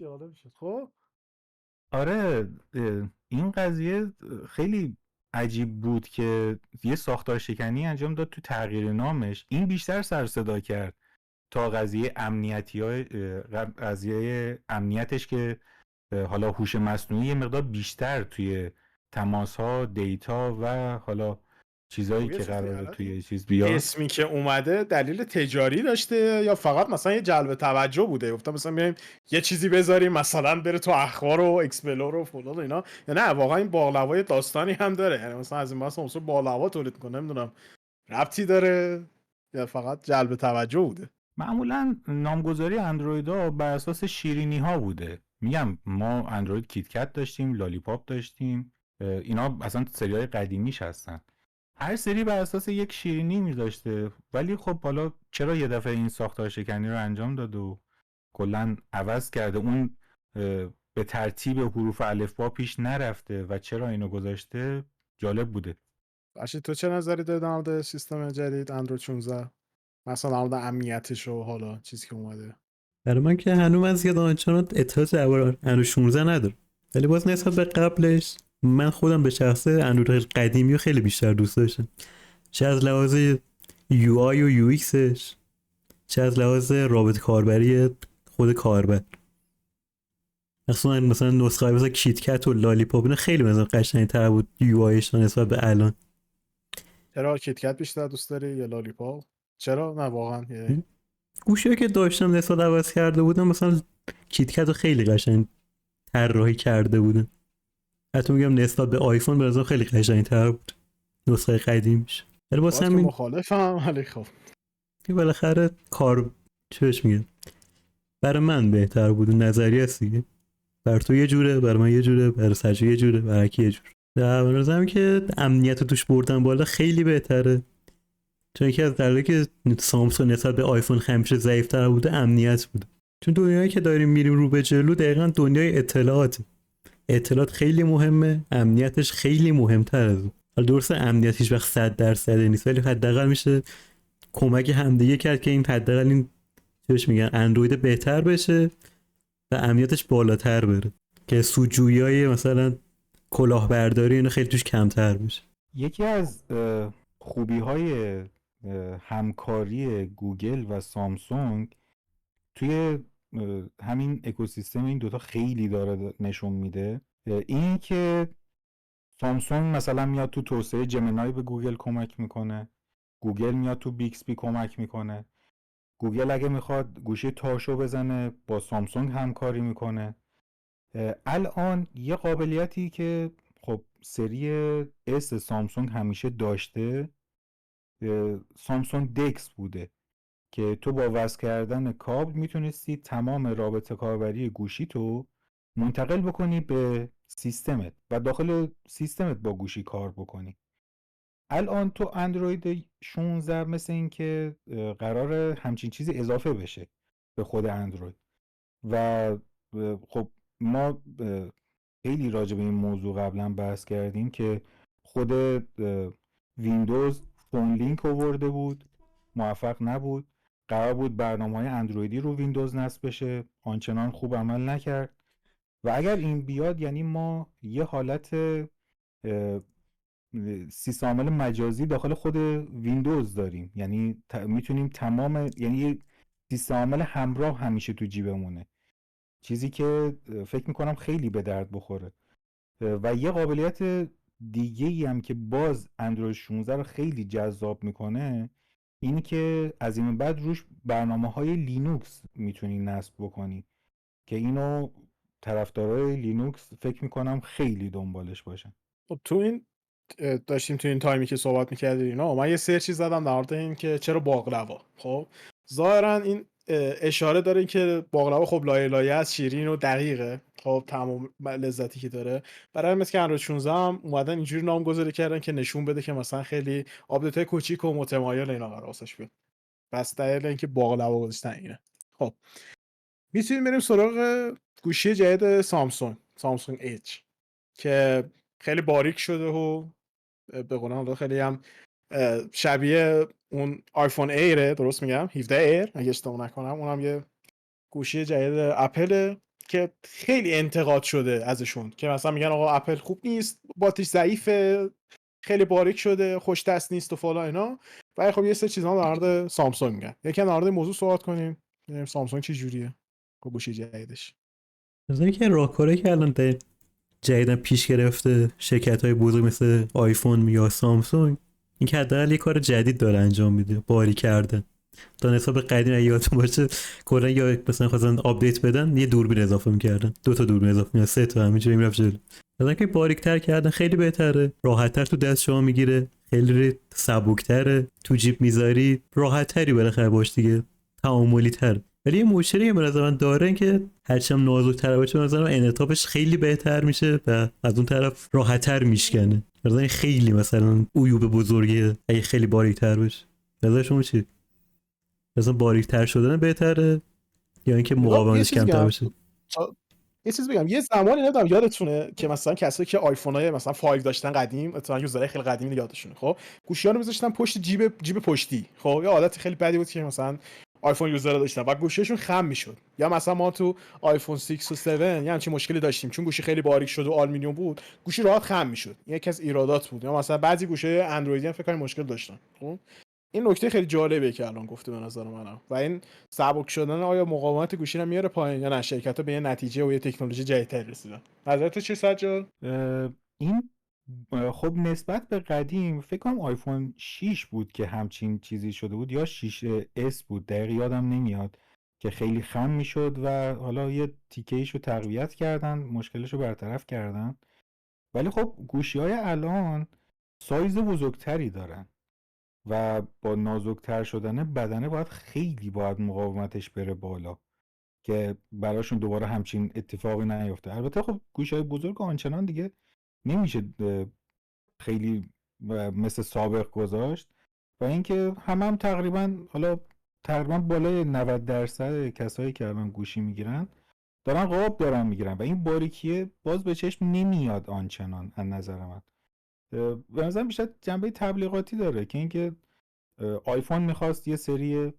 جالب شد. خب آره این قضیه خیلی عجیب بود که یه ساختار شکنی انجام داد تو تغییر نامش، این بیشتر سر صدا کرد تا قضیه امنیتش که حالا هوش مصنوعی یه مقدار بیشتر توی تماس‌ها، دیتا و حالا چیزایی خب یه که چیزی قراره الان توی این چیز بیاد. اسمی که اومده دلیل تجاری داشته یا فقط مثلا یه جلب توجه بوده؟ گفتم مثلا بیایم یه چیزی بذاریم مثلا بره تو اخبار و اکسپلور و فلان و اینا، یا نه واقعا این باقلوای داستانی هم داره؟ یعنی مثلا از این مثلا باقلوا تولید کنه، نمیدونم ربطی داره یا فقط جلب توجه بوده؟ معمولا نامگذاری اندرویدها بر اساس شیرینی ها بوده. میگم ما اندروید کیتکت داشتیم، لالیپاپ داشتیم، اینا اصلا سریای قدیمیش هستن. هر سری بر اساس یک شیرینی میذاشته، ولی خب حالا چرا یه دفعه این ساختار شکنی رو انجام داد و کلا عوض کرده، اون به ترتیب حروف الفبا پیش نرفته و چرا اینو گذاشته جالب بوده. باشی تو چه نظری داری در مورد سیستم جدید اندروید 16؟ مثلا در مورد امنیتش و حالا چیزی که اومده. برای من که هنوز من زیاد آنچنان اطلاعات درباره اندروید 16 ندارم، ولی باز نسبت به قبلش من خودم به شخصه اندروید قدیمی رو خیلی بیشتر دوست داشتم، چه از لحاظ یو آی و یو ایکسش، چه از لحاظ رابط کاربری خود کاربر. مثلا نسخه مثلا کیتکت و لالیپاپ اینا خیلی مثلا قشنگ‌تر بود یو آیش نسبت به الان. چرا کیتکت بیشتر دوست داری یا لالیپاپ؟ چرا؟ نه واقعا گوشی که داشتم نسبت عوض کرده بودم، مثلا کیتکت رو خیلی قشنگ طراحی کرده بودن، حتی میگم نسبت به آیفون به نظرم خیلی قشنگ‌تر بود نسخه قدیمش. ولی واسه باز که همین مخالفم ولی خب بالاخره کار چش میگه برای من بهتر بود، نظری هست دیگه، بر تو یه جوره، بر من یه جوره، بر سجا یه جوره، بر کی یه جوره. در نظرم که امنیت رو توش بردن بالا خیلی بهتره، چون یکی از دلایلی که سامسونگ نسبت به آیفون همیشه ضعیف‌تر بوده امنیت بوده. چون دنیایی که داریم میریم رو به جلو دقیقاً دنیای اطلاعاته. اطلاعات خیلی مهمه، امنیتش خیلی مهمتر از اون. حالا درسته امنیت هیچ وقت 100% نیست، ولی حداقل میشه کمک همدیگه کرد که این حداقل این چیش میگن اندروید بهتر بشه و امنیتش بالاتر بره، که سوجویای مثلا کلاهبرداری اینو خیلی توش کمتر بشه. یکی از خوبی های همکاری گوگل و سامسونگ توی همین اکوسیستم این دوتا خیلی داره نشون میده، این که سامسونگ مثلا میاد تو توسعه جمینای به گوگل کمک میکنه، گوگل میاد تو بیکسبی کمک میکنه، گوگل اگه میخواد گوشی تاشو بزنه با سامسونگ همکاری میکنه. الان یه قابلیتی که خب سری اس سامسونگ همیشه داشته سامسونگ دکس بوده که تو با وصل کردن کابل میتونستی تمام رابطه کاربری گوشی تو منتقل بکنی به سیستمت و داخل سیستمت با گوشی کار بکنی. الان تو اندروید 16 مثل این که قرار همچین چیزی اضافه بشه به خود اندروید و خب ما خیلی راجع به این موضوع قبلا بحث کردیم که خود ویندوز فون لینک آورده بود، موفق نبود، قرار بود برنامه‌های اندرویدی رو ویندوز نصب بشه، آنچنان خوب عمل نکرد و اگر این بیاد یعنی ما یه حالت سیستم عامل مجازی داخل خود ویندوز داریم، یعنی میتونیم تمام، یعنی سیستم عامل همراه همیشه تو جیبمونه، چیزی که فکر میکنم خیلی به درد بخوره. و یه قابلیت دیگه ای هم که باز اندروید 16 رو خیلی جذاب میکنه این که از این بعد روش برنامه‌های لینوکس میتونی نصب بکنی که اینو طرفدارای لینوکس فکر میکنم خیلی دنبالش باشن. خب تو این داشتیم تو این تایمی که صحبت می‌کردیم اینا، من یه سرچی زدم در مورد این که چرا باقلوا. خب ظاهرا این اشاره داره این که باقلوا خب لایه لایه از شیرین و دقیقه، خب تمام لذتی که داره. برای همین که اندروید 16 هم اومدن اینجوری نامگذاری کردن که نشون بده که مثلا خیلی آپدیت‌های کوچیک و متمایل اینا قرار واسش بیاد. پس دلیل اینکه باقلوا گذاشتن اینه. خب میتونیم بریم سراغ گوشی جدید سامسونگ ایج که خیلی باریک شده و به قولن خیلی هم شبیه اون آیفون ایره، درست میگم 17 ایر اگه اشتباه نکنم، اونم یه گوشی جدید اپل که خیلی انتقاد شده ازشون که مثلا میگن آقا اپل خوب نیست، باتریش ضعیفه، خیلی باریک شده، خوش دست نیست و فلان اینا. ولی خب یه سری چیزا در مورد سامسونگ میگن. یکم در مورد موضوع صحبت کنیم ببینیم سامسونگ چه جوریه با گوشی جدیدش. از اینکه راهکاره که الان جدیدن پیش گرفته شرکت‌های بزرگ مثل آیفون یا سامسونگ، این که حداقل یه کار جدید داره انجام میده، باری کردن. تا نسبت به قدیم اگه یادتون باشه کلا یا مثلا خواستن آپدیت بدن یه دوربین اضافه می‌کردن، 2 تا دوربین اضافه می‌کردن، 3 تا، همینجوری میرفت جلو. مثلا که باریک‌تر کردن خیلی بهتره، راحت‌تر تو دست شما میگیره، خیلی سبک‌تره، تو جیب میذاری راحت‌تری بالاخره باش دیگه، تعاملی‌تر. ولی یه مشکلی به نظر من داره که هرچند نازک‌تر باشه به نظر من انعطافش خیلی بهتر میشه و از اون طرف راحت‌تر میشکنه. مثلا این خیلی مثلا عیوب بزرگه اگه خیلی باریک‌تر باشه. نظر شما چی؟ مثلا باریک‌تر شدن بهتره یا اینکه نگاه، یه مقاومتش چیز کمتر بگم باشه؟ یه چیز بگم یه زمانی نمیدونم یادتونه که مثلا کسایی که آیفونای مثلا 5 داشتن قدیم، مثلا یوزرای خیلی قدیمی یادشونه، خب گوشی‌ها رو می‌ذاشتن پشت جیب پشتی. خب یه حالت خیلی بدی بود که مثلا آیفون یوزرها داشتن و گوشیشون خم میشد. یا مثلا ما تو آیفون 6 و 7 یه همچین مشکلی داشتیم، چون گوشی خیلی باریک شد و آلومینیوم بود، گوشی راحت خم میشد. این یکی از ایرادات بود. یا مثلا بعضی گوشی اندرویدی هم فکر کنم مشکل داشتن. خب این نکته خیلی جالبه که الان گفته به نظر منم، و این سبک شدن آیا مقاومت گوشی رو میاره پایین یا نه شرکت‌ها به یه نتیجه و یه تکنولوژی جدیدتر رسیدن. نظرت چیه سجاد؟ این خب نسبت به قدیم فکر کنم آیفون 6 بود که همچین چیزی شده بود، یا 6S بود، دقیق یادم نمیاد، که خیلی خم میشد و حالا یه تیکه‌ایشو تقویت کردن، مشکلشو برطرف کردن. ولی خب گوشی‌های الان سایز بزرگتری دارن و با نازکتر شدن بدنه باید مقاومتش بره بالا که براشون دوباره همچین اتفاقی نیفته. البته خب گوشی‌های بزرگ آنچنان دیگه نمیشه خیلی مثل سابق گذاشت، و اینکه هم تقریبا بالای 90% کسایی که الان گوشی میگیرن دارن قاب دارن میگیرن و این باریکیه باز به چشم نمیاد آنچنان. از نظر من به نظرم بیشتر جنبه تبلیغاتی داره که اینکه آیفون میخواست یه سری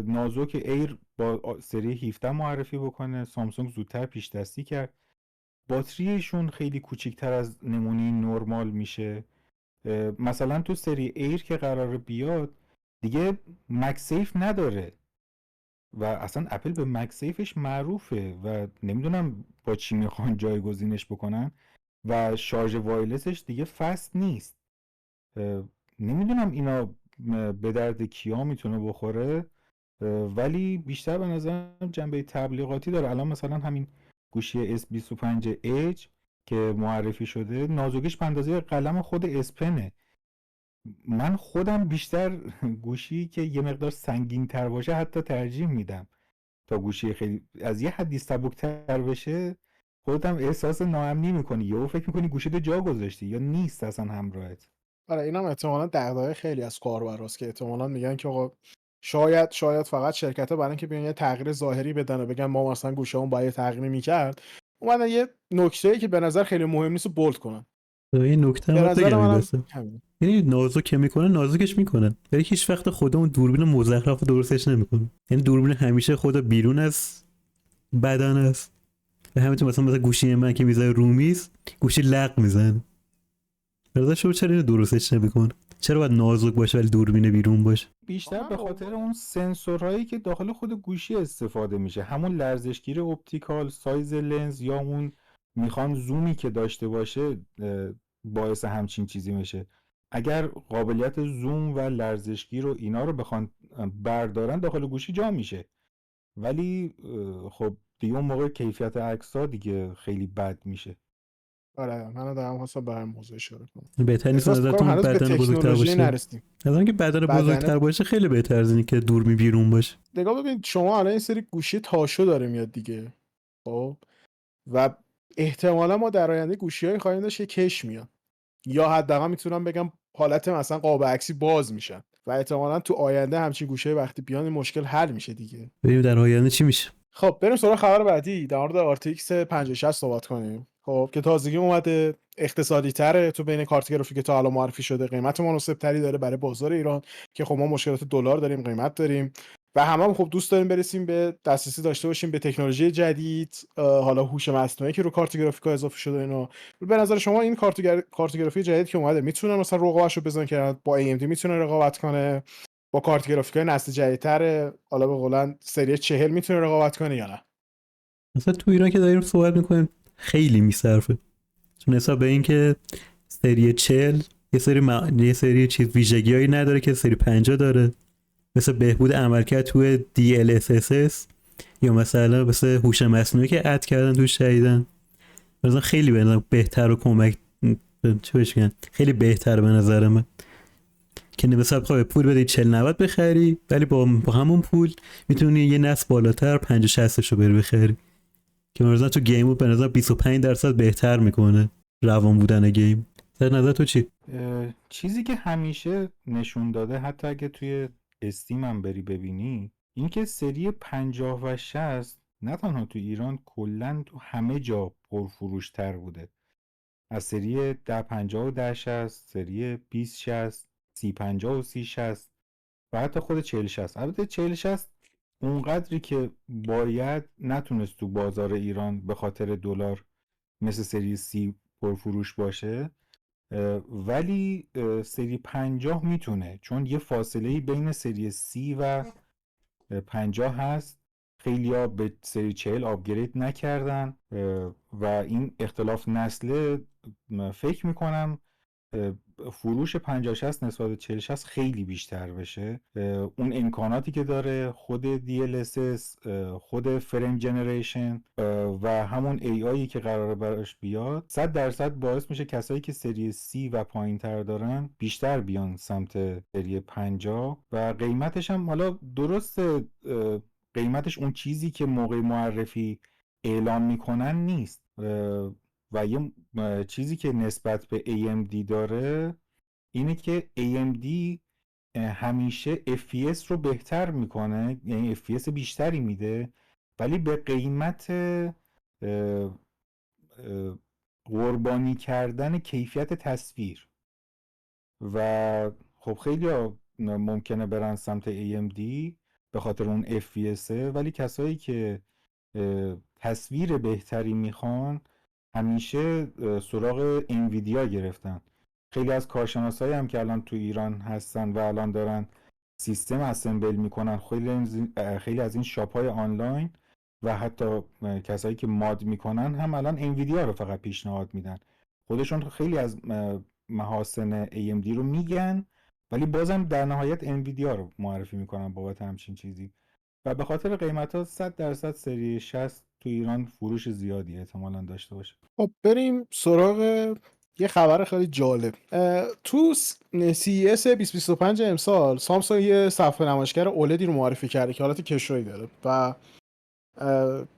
نازک ایر با سری 17 معرفی بکنه، سامسونگ زودتر پیش دستی کرد، باتریشون خیلی کوچیکتر از نمونه نرمال میشه. مثلا تو سری ایر که قراره بیاد دیگه مکسیف نداره و اصلا اپل به مکسیفش معروفه و نمیدونم با چی میخوان جایگزینش بکنن و شارژ وایرلسش دیگه فست نیست. نمیدونم اینا به درد کیا میتونه بخوره، ولی بیشتر به نظرم جنبه تبلیغاتی داره. الان مثلا همین گوشی S25 Edge که معرفی شده نازکیش به اندازه قلم خود اسپنه. من خودم بیشتر گوشی که یه مقدار سنگین تر باشه حتی ترجیح میدم تا گوشی خیلی از یه حدی سبکتر بشه. خودت هم احساس ناامنی میکنی، یهو فکر میکنی گوشیت جا گذاشتی یا نیست اصلا همراهت. آره اینم احتمالاً دغدغه خیلی از کاربراست که احتمالاً میگن که آقا شاید فقط شرکت‌ها برای اینکه بیان یه تغییر ظاهری بدن و بگن ما مثلا گوشی‌مون باید تغییر می‌کرد، اومدن یه نکته‌ای که به نظر خیلی مهم نیست رو بولد کنن. این نکته به هم نظر بگم این منم واسه همین. یعنی نازک که میکنن نازکش میکنن ولی هیچ وقت خودمون دوربین مزخرف رو درستش نمیکنن. یعنی دوربین همیشه خود بیرون از بدن است و همینطور مثلا گوشی من که میذاره رو میز گوشی لق میزنه. برای شما چرا اینو درستش نمیکنه؟ چرا باید نازک باشه ولی دوربین بیرون باشه؟ بیشتر به خاطر اون سنسورهایی که داخل خود گوشی استفاده میشه، همون لرزشگیر اپتیکال، سایز لنز یا اون میخوان زومی که داشته باشه باعث همچین چیزی میشه. اگر قابلیت زوم و لرزشگیر و اینا رو بخوان بردارن داخل گوشی جا میشه، ولی خب دیگه اون موقع کیفیت عکس‌ها دیگه خیلی بد میشه. آره من دارم خواستم به همین موضوع اشاره کنم. بهتر نیست احساس می‌کنم نظرتون هنوز به بدن بزرگتر تکنولوژی باشه؟ نرسیدیم. از اینکه بدن بدنه بزرگتر باشه خیلی بهتر از اینکه دوربین بیرون باشه. نگاه ببین شما الان این سری گوشی تاشو داره میاد دیگه. خب و احتمالا ما در آینده گوشی‌های خواهیم داشت که کش میاد، یا حداقل میتونم بگم حالت مثلا قاب عکسی باز میشن و احتمالا تو آینده همچین گوشه وقتی بیان این مشکل حل میشه دیگه. ببینیم در آینده چی میشه. خب بریم سراغ خبر بعدی، در مورد RTX 5060 صحبت کنیم. خب که تازگی اومده، اقتصادی تره تو بین کارت گرافیک که تا الان معرفی شده، قیمت مناسب تری داره برای بازار ایران که خب ما مشکلات دلار داریم، قیمت داریم و هم خب دوست داریم برسیم به دسترسی داشته باشیم به تکنولوژی جدید، حالا هوش مصنوعی که رو کارت گرافیک اضافه شده. اینا به نظر شما این کارت گرافیک جدید که اومده میتونه مثلا رقابتشو بزنه که با AMD میتونه رقابت کنه، با کارت گرافیکای نسل جدیدتر حالا به قولن سری 40 میتونه رقابت کنه یا نه؟ مثلا تو ایران که داریم صحبت میکنیم خیلی میصرفه، چون حساب به این که سری 40 یه سری چیز ویژگی‌هایی نداره که سری 50 داره، مثل بهبود عملکرد توی DLSS یا مثلا مثل هوش مصنوعی که اد کردن توش شدیدن، مثلا خیلی بهتر و کمک چه بهش میگن، خیلی بهتر به نظر من که مثلا بخوای پول بدی 40 90 بخری، ولی با همون پول میتونی یه نسل بالاتر 50 60 رو بری بخری که مثلا تو گیم به نظر 25% بهتر میکنه روان بودن گیم. در نظر تو چی؟ چیزی که همیشه نشون داده، حتی اگه توی استیم هم بری ببینی، این که سری 50 و 60 نه تنها تو ایران، کلن تو همه جا پرفروش تر بوده، از سری 1050 و 1060، سری 2060، 3050 و 3060 و حتی خود 4060. البته 4060 اونقدری که باید نتونست تو بازار ایران به خاطر دلار مثل سری 30 پرفروش باشه، ولی سری 50 میتونه، چون یه فاصله بین سری 30 و 50 هست. خیلیا به سری 40 آپگرید نکردن و این اختلاف نسله فکر میکنم فروش 50-60 نسبت به 40-60 خیلی بیشتر بشه. اون امکاناتی که داره، خود DLSS، خود فریم جنریشن و همون AI که قراره براش بیاد، 100% باعث میشه کسایی که سری C و پایین تر دارن بیشتر بیان سمت سری 50 و قیمتش هم حالا درسته قیمتش اون چیزی که موقع معرفی اعلام میکنن نیست و یه چیزی که نسبت به AMD داره اینه که AMD همیشه FPS رو بهتر میکنه، یعنی FPS بیشتری میده، ولی به قیمت قربانی کردن کیفیت تصویر. و خب خیلی ممکنه برن سمت AMD به خاطر اون FPS، ولی کسایی که تصویر بهتری میخوان همیشه سراغ انویدیا گرفتن. خیلی از کارشناسایی هم که الان تو ایران هستن و الان دارن سیستم اسمبل میکنن، خیلی از این شاپ های آنلاین و حتی کسایی که ماد میکنن هم الان انویدیا رو فقط پیشنهاد میدن. خودشون خیلی از محاسن AMD رو میگن، ولی بازم در نهایت انویدیا رو معرفی میکنن بابت همچین چیزی و به خاطر قیمت ها 100% سری 60 تو ایران فروش زیادی احتمالاً داشته باشه. خب بریم سراغ یه خبر خیلی جالب. تو CES 2025 امسال سامسونگ یه صفحه نمایشگر اولدی رو معرفی کرده که حالت کشویی داره و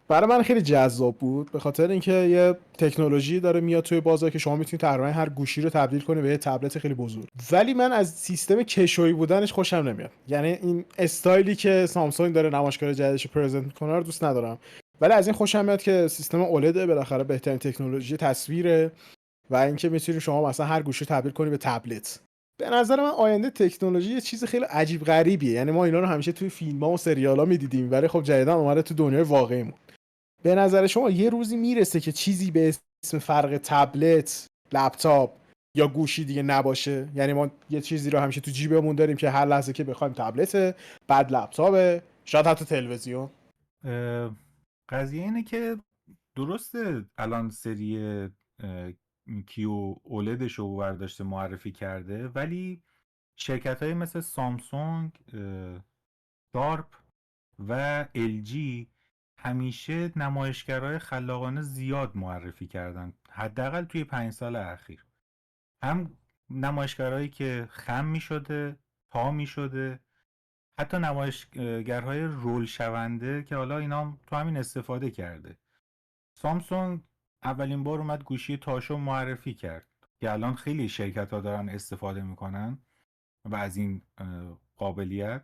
برای من خیلی جذاب بود، به خاطر اینکه یه تکنولوژی داره میاد توی بازار که شما میتونید تقریبا هر گوشی رو تبدیل کنی به یه تبلت خیلی بزرگ، ولی من از سیستم کشویی بودنش خوشم نمیاد. یعنی این استایلی که سامسونگ داره نمایشگاه جدیدش رو پرزنت میکنه رو دوست ندارم، ولی از این خوشم میاد که سیستم اولد بالاخره بهترین تکنولوژی تصویره و اینکه میتونید شما مثلا هر گوشی تبدیل کنی به تبلت. به نظر من آینده تکنولوژی یه چیز خیلی عجیب غریبیه. یعنی ما اینا رو همیشه توی فیلم‌ها و سریال‌ها می‌دیدیم، ولی خب جدیداً اومده تو دنیای واقعیمون. به نظر شما یه روزی میرسه که چیزی به اسم فرق تبلت، لپتاپ یا گوشی دیگه نباشه؟ یعنی ما یه چیزی رو همیشه تو جیبمون داریم که هر لحظه که بخوایم تبلته، بعد لپتاپه، شاید حتی تلویزیون. قضیه اینه که درسته الان سری کیو اولدش رو برداشته معرفی کرده، ولی شرکت های مثل سامسونگ، شارپ و LG همیشه نمایشگرهای خلاقانه زیاد معرفی کردن، حداقل توی 5 سال اخیر. هم نمایشگرهایی که خم می شده، تا می شده، حتی نمایشگرهای رول شونده که حالا اینا هم تو همین استفاده کرده. سامسونگ اولین بار اومد گوشی تاشو معرفی کرد که الان خیلی شرکت ها دارن استفاده میکنن و از این قابلیت،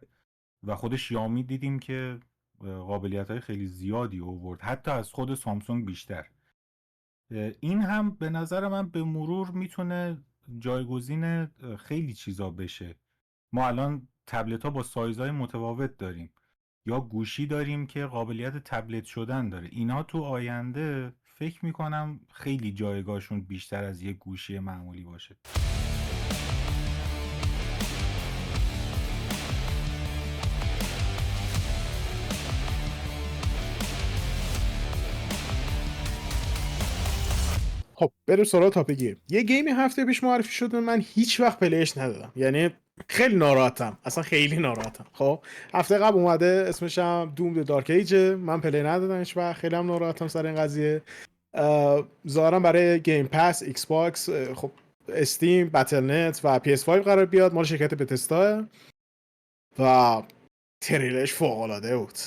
و خود شیائومی دیدیم که قابلیت های خیلی زیادی آورد، حتی از خود سامسونگ بیشتر. این هم به نظر من به مرور میتونه جایگزین خیلی چیزا بشه. ما الان تبلت ها با سایزهای متفاوت داریم، یا گوشی داریم که قابلیت تبلت شدن داره. اینا تو آینده فکر میکنم خیلی جایگاهشون بیشتر از یک گوشی معمولی باشه. خب بریم سراغ تاپیک گیم. یه گیمی هفته پیش معرفی شد من هیچ وقت پلیش ندادم، یعنی خیلی ناراحتم، اصلا خیلی ناراحتم. خب هفته قبل اومده اسمش هم دوم دارک ایج، من پلی ندادم هیچ وقت، خیلی هم ناراحتم سر این قضیه. ظاهرا برای گیم پس ایکس باکس، خب استیم، بتل نت و PS5 قرار بیاد، مال شرکت بتستا و تریلش فوق العاده بود.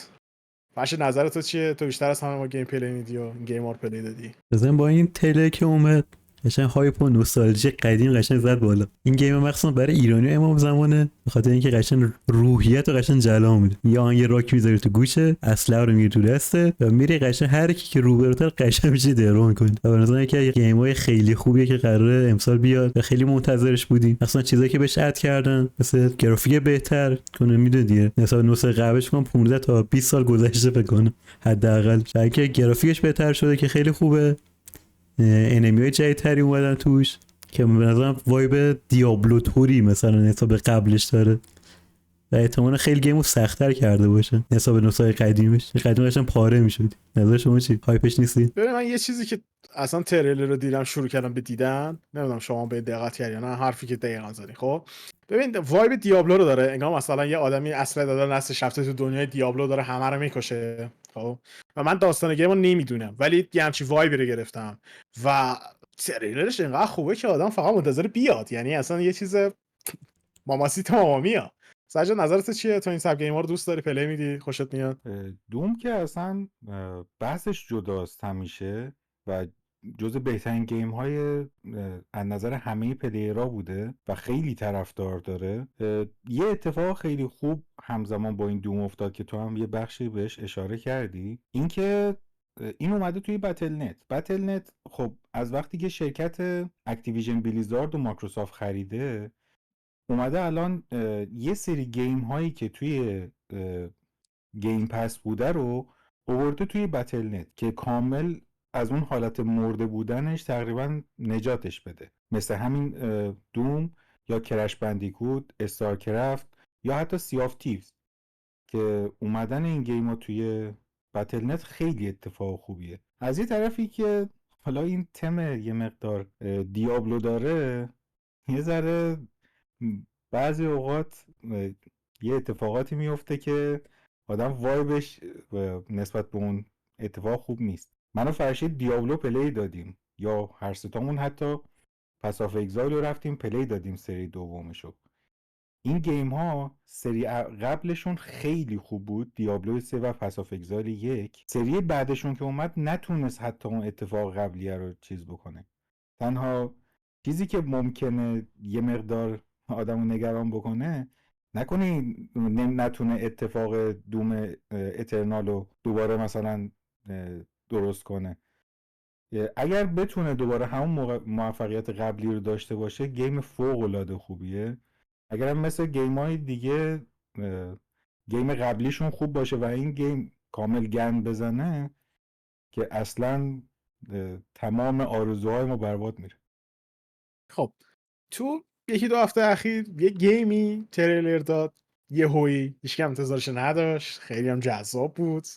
باشه نظر تو چیه؟ تو بیشتر از همه ما گیم پلی میدی و گیم ها رو پلی دادی. مثلا با این تریلر که اومد قشنگ هایپ و نوستالژی قدیم قشنگ زد بالا. این گیم مخصوصا برای ایرانی امام زمانه، به خاطر اینکه قشنگ روحیت و قشنگ جلا میده. یا آن یه راک میذاری تو گوشه، اسلحه رو میگیری تو دسته و میری قشنگ هر کی که روبروتر قشنگ میشه درو میکنی. و به نظر که گیم‌های خیلی خوبیه که قراره امسال بیاد و خیلی منتظرش بودیم. مثلا چیزایی که بهش اد کردن مثل گرافیک بهتر کنه، میدونی دیگه نسبت نسخه قبلش کنم 15 تا 20 سال گذشته بکنه حداقل. چون که گرافیکش بهتر شده که خیلی خوبه. انمی های جدیدتری اومدن توش که به نظرم وایب دیابلو توری مثلا نسبت به قبلش داره و احتمالا خیلی گیمو سخت‌تر کرده باشه نسبت به نسخه قدیمش. قدیمش هم پاره میشد. نظر شما چی؟ هایپش نیستی؟ ببین من یه چیزی که اصلا تریلر رو دیدم شروع کردم به دیدن، نمیدونم شما به دقت کردین یا نه، حرفی که دقیقاً زدی. خب ببین وایب دیابلو رو داره، انگار مثلا یه آدمی اسلحه داده نسل رفته تو دنیای دیابلو داره همه رو میکشه. خب و من داستان گیمو نمیدونم ولی یه همچین وایبی رو گرفتم و تریلرش اینقدر خوبه که آدم فقط منتظر بیاد، یعنی اصلا یه چیز ماماسیت مامامیا. سجاد نظرت چیه؟ تو این سب گیم ها رو دوست داری، پلی میدی، خوشت میاد؟ دوم که اصلا بحثش جداست همیشه و جز بهترین گیم های از نظر همه پلیرها بوده و خیلی طرفدار داره. یه اتفاق خیلی خوب همزمان با این دوم افتاد که تو هم یه بخشی بهش اشاره کردی، اینکه این اومده توی بتل نت. خب از وقتی که شرکت اکتیویژن بلیزارد و مایکروسافت خریده، اومده الان یه سری گیم هایی که توی گیم پس بوده رو آورده توی بتل نت که کامل از اون حالت مرده بودنش تقریبا نجاتش بده، مثل همین دوم یا کرش بندیکوت، استارکرافت یا حتی سی آف تیوز که اومدن این گیم ها توی بتل نت خیلی اتفاق خوبیه. از یه طرفی که حالا این تم یه مقدار دیابلو داره، یه ذره بعضی اوقات یه اتفاقاتی میفته که آدم وایبش نسبت به اون اتفاق خوب نیست. من و فرشید دیابلو پلی دادیم، یا هر ستامون حتی پس آف اگزایل رو رفتیم پلی دادیم سری دومشو. این گیم ها سری قبلشون خیلی خوب بود، دیابلو 3 و پس آف اگزایل 1. سری بعدشون که اومد نتونست حتی اون اتفاق قبلیه رو چیز بکنه. تنها چیزی که ممکنه یه مقدار آدمو نگران بکنه، نکنه نتونه اتفاق دوم اترنال رو دوباره مثلا درست کنه. اگر بتونه دوباره همون موفقیت قبلی رو داشته باشه، گیم فوق العاده خوبیه. اگر هم مثل گیم های دیگه گیم قبلیشون خوب باشه و این گیم کامل گند بزنه، که اصلا تمام آرزوهای ما برباد میره. خب تو یکی دو هفته اخیر یه گیمی تریلر داد، یه هویی هیچ کم انتظارش نداشت، خیلی هم جذاب بود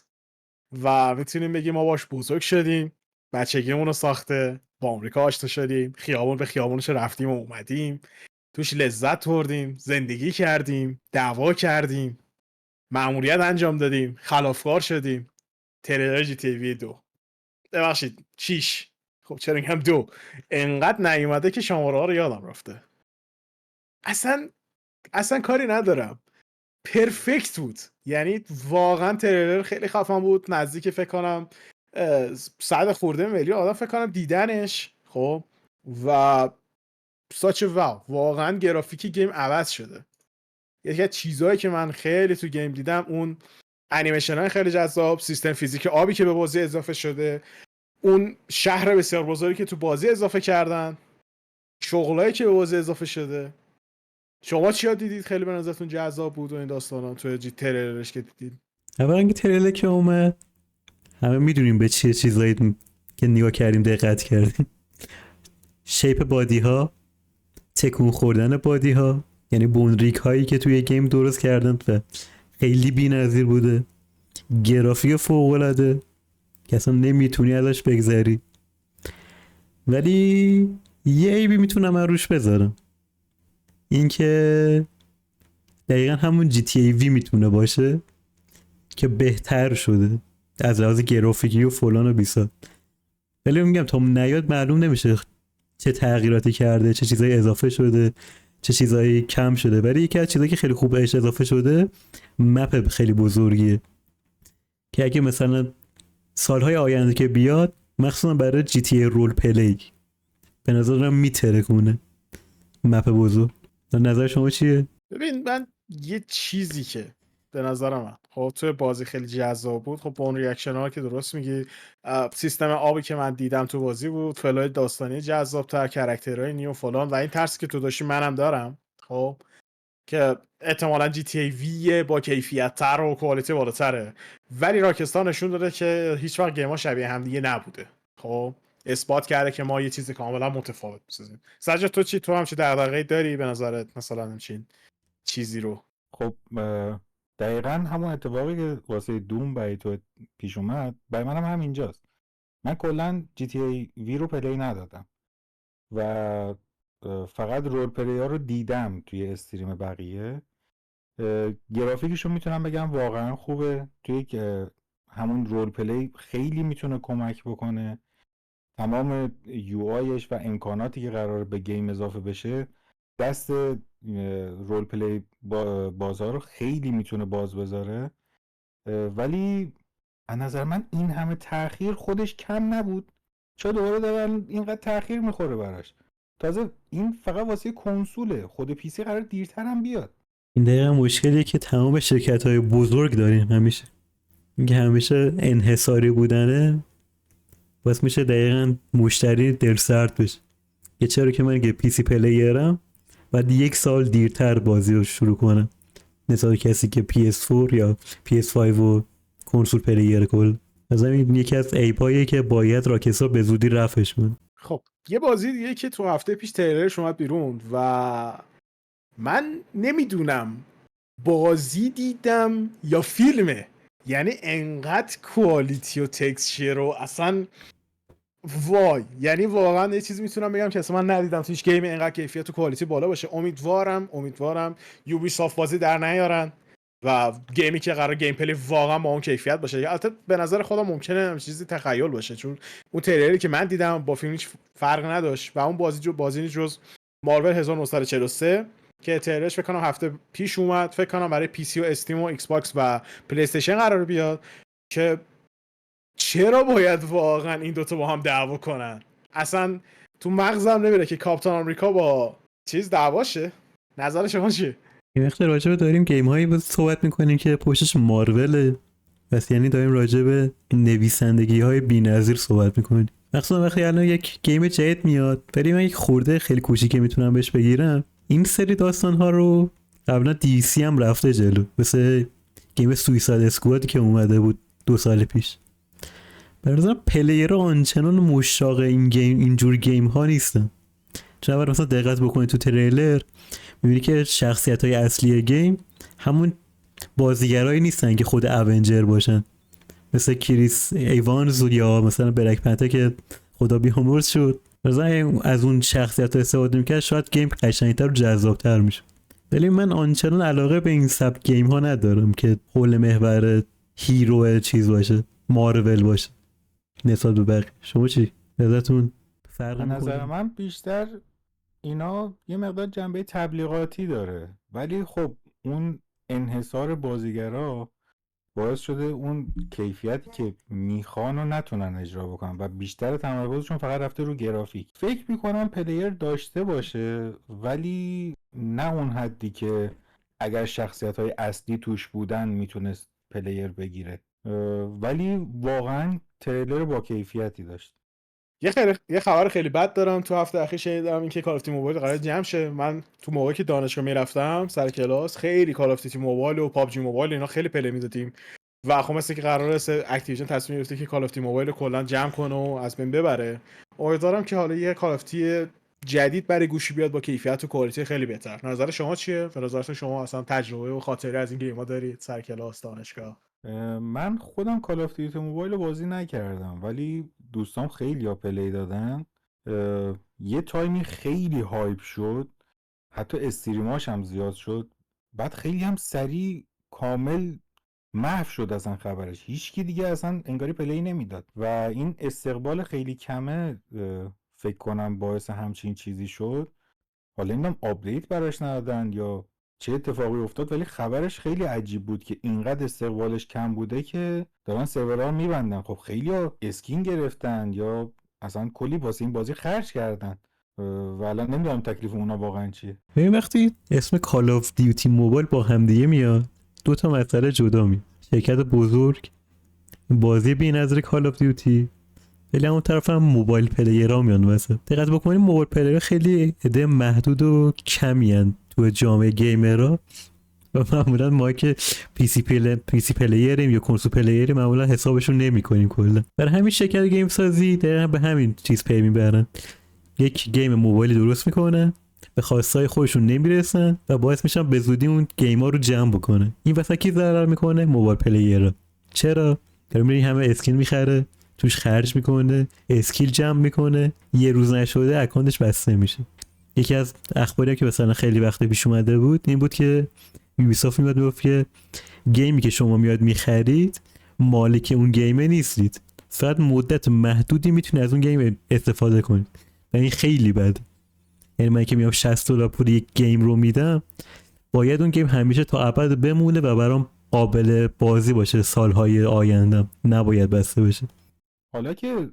و میتونیم بگیم ما باش بزرگ شدیم، بچگیمون رو ساخته، با آمریکا آشنا شدیم، خیابون به خیابونش رفتیم و اومدیم، توش لذت بردیم، زندگی کردیم، دعوا کردیم، مأموریت انجام دادیم، خلافکار شدیم. تریلر جی تی وی 2، ببخشید 6، خب چرا میگم 2، انقدر نیومده که شماره ها رو یادم رفته. اصلا کاری ندارم، پرفکت بود، یعنی واقعا تریلر خیلی خفن بود، نزدیک فکر کنم 100 خورده میلیون آدم فکر کنم دیدنش. خب و ساچ واقعا گرافیک گیم عوض شده. یکی از چیزهایی که من خیلی تو گیم دیدم اون انیمیشن های خیلی جذاب، سیستم فیزیک آبی که به بازی اضافه شده، اون شهر بسیار بزرگی که تو بازی اضافه کردن، شغلایی که به بازی اضافه شده. شما چیا دیدید خیلی به نظرتون جذاب بود و این داستانا تو تریلرش که دیدید؟ اولا اینکه تریلر که اومد همه میدونیم به چیه چیزایی که نگاه کردیم دقت کردیم. شیپ بادی ها، تکون خوردن بادی ها، یعنی بونریک هایی که توی گیم درست کردن و خیلی بی‌نظیر بوده. گرافیک فوق العاده که اصلا نمیتونی ازش بگذری. ولی یه عیبی میتونم من روش بذارم، اینکه دقیقا همون جی تی ای وی میتونه باشه که بهتر شده از لحاظ گرافیکی و فلان و بیسا. ولی میگم تا نیاد معلوم نمیشه چه تغییراتی کرده، چه چیزایی اضافه شده، چه چیزایی کم شده. ولی یکی از چیزایی که خیلی خوب بهش اضافه شده مپ خیلی بزرگیه که اگه مثلا سالهای آینده که بیاد، مخصوصا برای جی تی ای رول پلی، به نظرم میترکونه مپ بزرگ. نظر شما چیه؟ ببین من یه چیزی که به نظر من خب توی بازی خیلی جذاب بود، خب با اون ریاکشن ها که درست میگی، سیستم آبی که من دیدم تو بازی بود، فلای داستانی جذاب تر، کرکترهای نیو فلان، و این ترسی که تو داشتی منم دارم، خب که احتمالا جی تی ای وی با کیفیت تر و کوالیتی بالاتره. ولی راکستان نشون داده که هیچ وقت گیم‌ها شبیه هم دیگه نبوده. خب اثبات کرده که ما یه چیز کاملا متفاوت می‌سازیم. سجاد تو چی؟ تو هم چه دغدغه‌ای داری به نظرت مثلا همچین چیزی رو؟ خب دقیقا همون اتفاقی که واسه دوم برای تو پیش اومد برای منم همینجاست. من کلا جی تی ای وی رو پلی ندادم و فقط رول پلی ها رو دیدم توی استریم بقیه. گرافیکش رو میتونم بگم واقعا خوبه، توی همون رول پلی خیلی میتونه کمک بکنه. تمام یو آیش و امکاناتی که قراره به گیم اضافه بشه دست رول پلی بازار رو خیلی میتونه باز بذاره. ولی از نظر من این همه تأخیر خودش کم نبود. چرا دوباره دارن اینقدر تأخیر میخوره براش؟ تازه این فقط واسه کنسوله، خود پی سی قرار دیرتر هم بیاد. این دقیقا مشکلیه که تمام شرکت‌های بزرگ داریم همیشه، اینکه همیشه انحصاری بودنه باعث میشه دقیقا مشتری دل سرد بشه. که چرا که من که پی سی پلیرم بعد 1 سال دیرتر بازی رو شروع کنم نسبت کسی که PS4 یا PS5 و کنسول پلیر کل. از این یکی از ایپاییه که باید راکسا به زودی رفعش کنه. خب یه بازی دیگه که تو هفته پیش تریلرش اومد بیرون و من نمیدونم بازی دیدم یا فیلمه، یعنی انقدر کوالیتی و تکسچر رو اصلا وای، یعنی واقعا یه چیزی میتونم بگم که اصلا من ندیدم تو هیچ گیم اینقدر کیفیت و کوالیتی بالا باشه. امیدوارم یوبی سافت بازی در نیارن و گیمی که قرار گیم پلی واقعا با اون کیفیت باشه. البته به نظر خودم ممکنه همین چیزی تخیل باشه، چون اون تریلری که من دیدم با فیلم هیچ فرق نداشت و اون بازی جز مارول 1943 که تریلرش فکر کنم هفته پیش اومد، فکر کنم برای پی سی و استیم و ایکس باکس و پلی استیشن قرار بیاد. که چرا باید واقعا این دوتا با هم دعوا کنن؟ اصلا تو مغزم نمیره که کاپیتان آمریکا با چیز دعواشه. نظر شما چیه؟ این وقت راجع به داریم گیم هایی صحبت میکنیم که پشتش ماروله، پس یعنی داریم راجع به نویسندگی های بی‌نظیر صحبت میکنیم. مخصوصا وقتی الان یک گیم جدید میاد، ولی من یک خورده خیلی کوچیکی میتونم بهش بگیرم، این سری داستان ها رو قبلا دی سی هم رفته جلو، مثل گیم سویساید اسکواد که اومده بود 2 سال پیش. به نظرم پلیرها آنچنان مشتاق اینجور گیم ها نیستن. چون اول مثلا دقت بکنید تو تریلر میبینی که شخصیت های اصلی گیم همون بازیگرایی نیستن که خود اونجر باشن، مثل کریس ایوانز یا مثلا بلک پنتر که خدا بیامرز شد. مثلا از اون شخصیت ها استفاده میکرد شاید گیم قشنگتر و جذابتر میشه. ولی من آنچنان علاقه به این سبک گیم ها ندارم که حول محور هیرو چیز باشه، مارول باشه نسبت به بقیه. شما چی؟ نظرتون فرق به نظر میکنه؟ من بیشتر اینا یه مقدار جنبه تبلیغاتی داره، ولی خب اون انحصار بازیگرا باعث شده اون کیفیتی که میخوان و نتونن اجرا بکنن و بیشتر تمرکزشون فقط رفته رو گرافیک. فکر میکنم پلیر داشته باشه ولی نه اون حدی که اگر شخصیت-های اصلی توش بودن میتونست پلیر بگیره. ولی واقعا تریلر با کیفیتی داشت. یه خبر خیلی بد دارم. تو هفته اخیر شنیدم اینکه کال آف دیوتی موبایل قرار جمع شه. من تو موقعی که دانشگاه میرفتم سر کلاس خیلی کال آف دیوتی موبایل و پابجی موبایل اینا خیلی پلی میدادیم و خب مثل که قراره اکتیویژن تصمیم گرفته که کال آف دیوتی موبایل رو کلا جمع کنه و از بین ببره. امیدوارم که حالا یه کال آف دیوتی جدید برای گوشی بیاد با کیفیت و کوالیتی خیلی بهتر. نظر شما چیه؟ به نظرتون شما اصلا تجربه و خاطره از این گیم‌ها دارید سر کلاس دانشگاه؟ من خودم کال آف دیوتی موبایل رو بازی نکردم ولی دوستان خیلی ها پلی دادن. یه تایمی خیلی هایپ شد، حتی استریماش هم زیاد شد، بعد خیلی هم سریع کامل محو شد اصلا خبرش، هیچکی دیگه اصلا انگاری پلی نمیداد و این استقبال خیلی کمه فکر کنم باعث همچین چیزی شد. حالا نمیدونم آپدیت براش ندادن یا چه اتفاقی افتاد، ولی خبرش خیلی عجیب بود که اینقدر استقبالش کم بوده که دارن سرورها میبندن. خب خیلی اسکین گرفتن یا اصلا کلی واسه این بازی خرج کردن و الان نمیدونم تکلیف اونا واقعا چیه. ببین وقتی اسم کال آف دیوتی موبایل با همدیگه میاد، دو تا مسئله جدا میاد. شرکت بزرگ بازی بی‌نظیر کال آف دیوتی، ولی اون طرف هم موبایل پلیرها میان وسط. دقت بکنید موبایل پلیرها خیلی عده محدود و کمی ان تو جامعه گیمرها و معمولا ما که پی سی پلیریم یا کنسول پلیریم معمولا حسابشون نمی‌کنیم کلا. برای همین شرکت گیم سازی دقیقاً به همین چیز پی میبرن، یک گیم موبایلی درست میکنن، به خواستای خودشون نمیرسن و باعث میشن به زودی اون گیما رو جمع بکنه. این وسط کی ضرر میکنه؟ موبایل پلیرها. چرا؟ داره میری همه اسکین میخره، توش خرج میکنه، اسکیل جمع میکنه، یه روز نشده اکانتش بسته میشه. یکی از اخباری که مثلا خیلی وقت پیش اومده بود این بود که یوبیسافت میاد گفت که گیمی که شما میاد میخرید مالک اون گیمه نیستید، فقط مدت محدودی میتونید از اون گیم استفاده کنید و این خیلی بده. یعنی من که میام $60 پول یک گیم رو میدم، باید اون گیم همیشه تا ابد بمونه و برام قابل بازی باشه سالهای آیندم، نباید بسته بشه. حالا که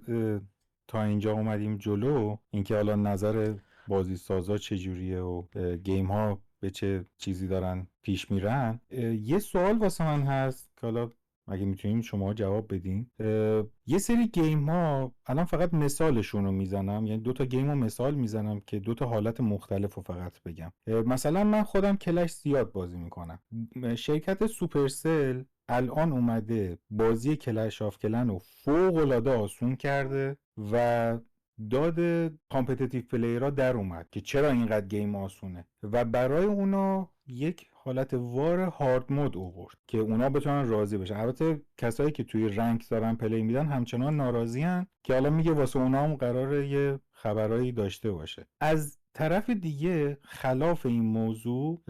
تا اینجا اومدیم جلو، اینکه حالا نظر بازی سازا چجوریه و گیم ها به چه چیزی دارن پیش میرن، یه سوال واسه من هست که حالا اگه میتونین شما جواب بدین. یه سری گیم ها الان فقط مثالشون رو میزنم، یعنی 2 تا گیم رو مثال میزنم که 2 تا حالت مختلف رو فقط بگم. مثلا من خودم کلش زیاد بازی میکنم. شرکت سوپرسل الان اومده بازی کلش آف کلن رو فوق‌العاده آسون کرده و داد کامپتیتیو پلیرها در اومد که چرا اینقدر گیم آسونه و برای اونا یک حالت وار هارد مود آورد که اونا بتونن راضی بشن. البته کسایی که توی رنک دارن پلی میدن همچنان ناراضی ان که حالا میگه واسه اونا هم قراره یه خبرایی داشته باشه. از طرف دیگه خلاف این موضوع،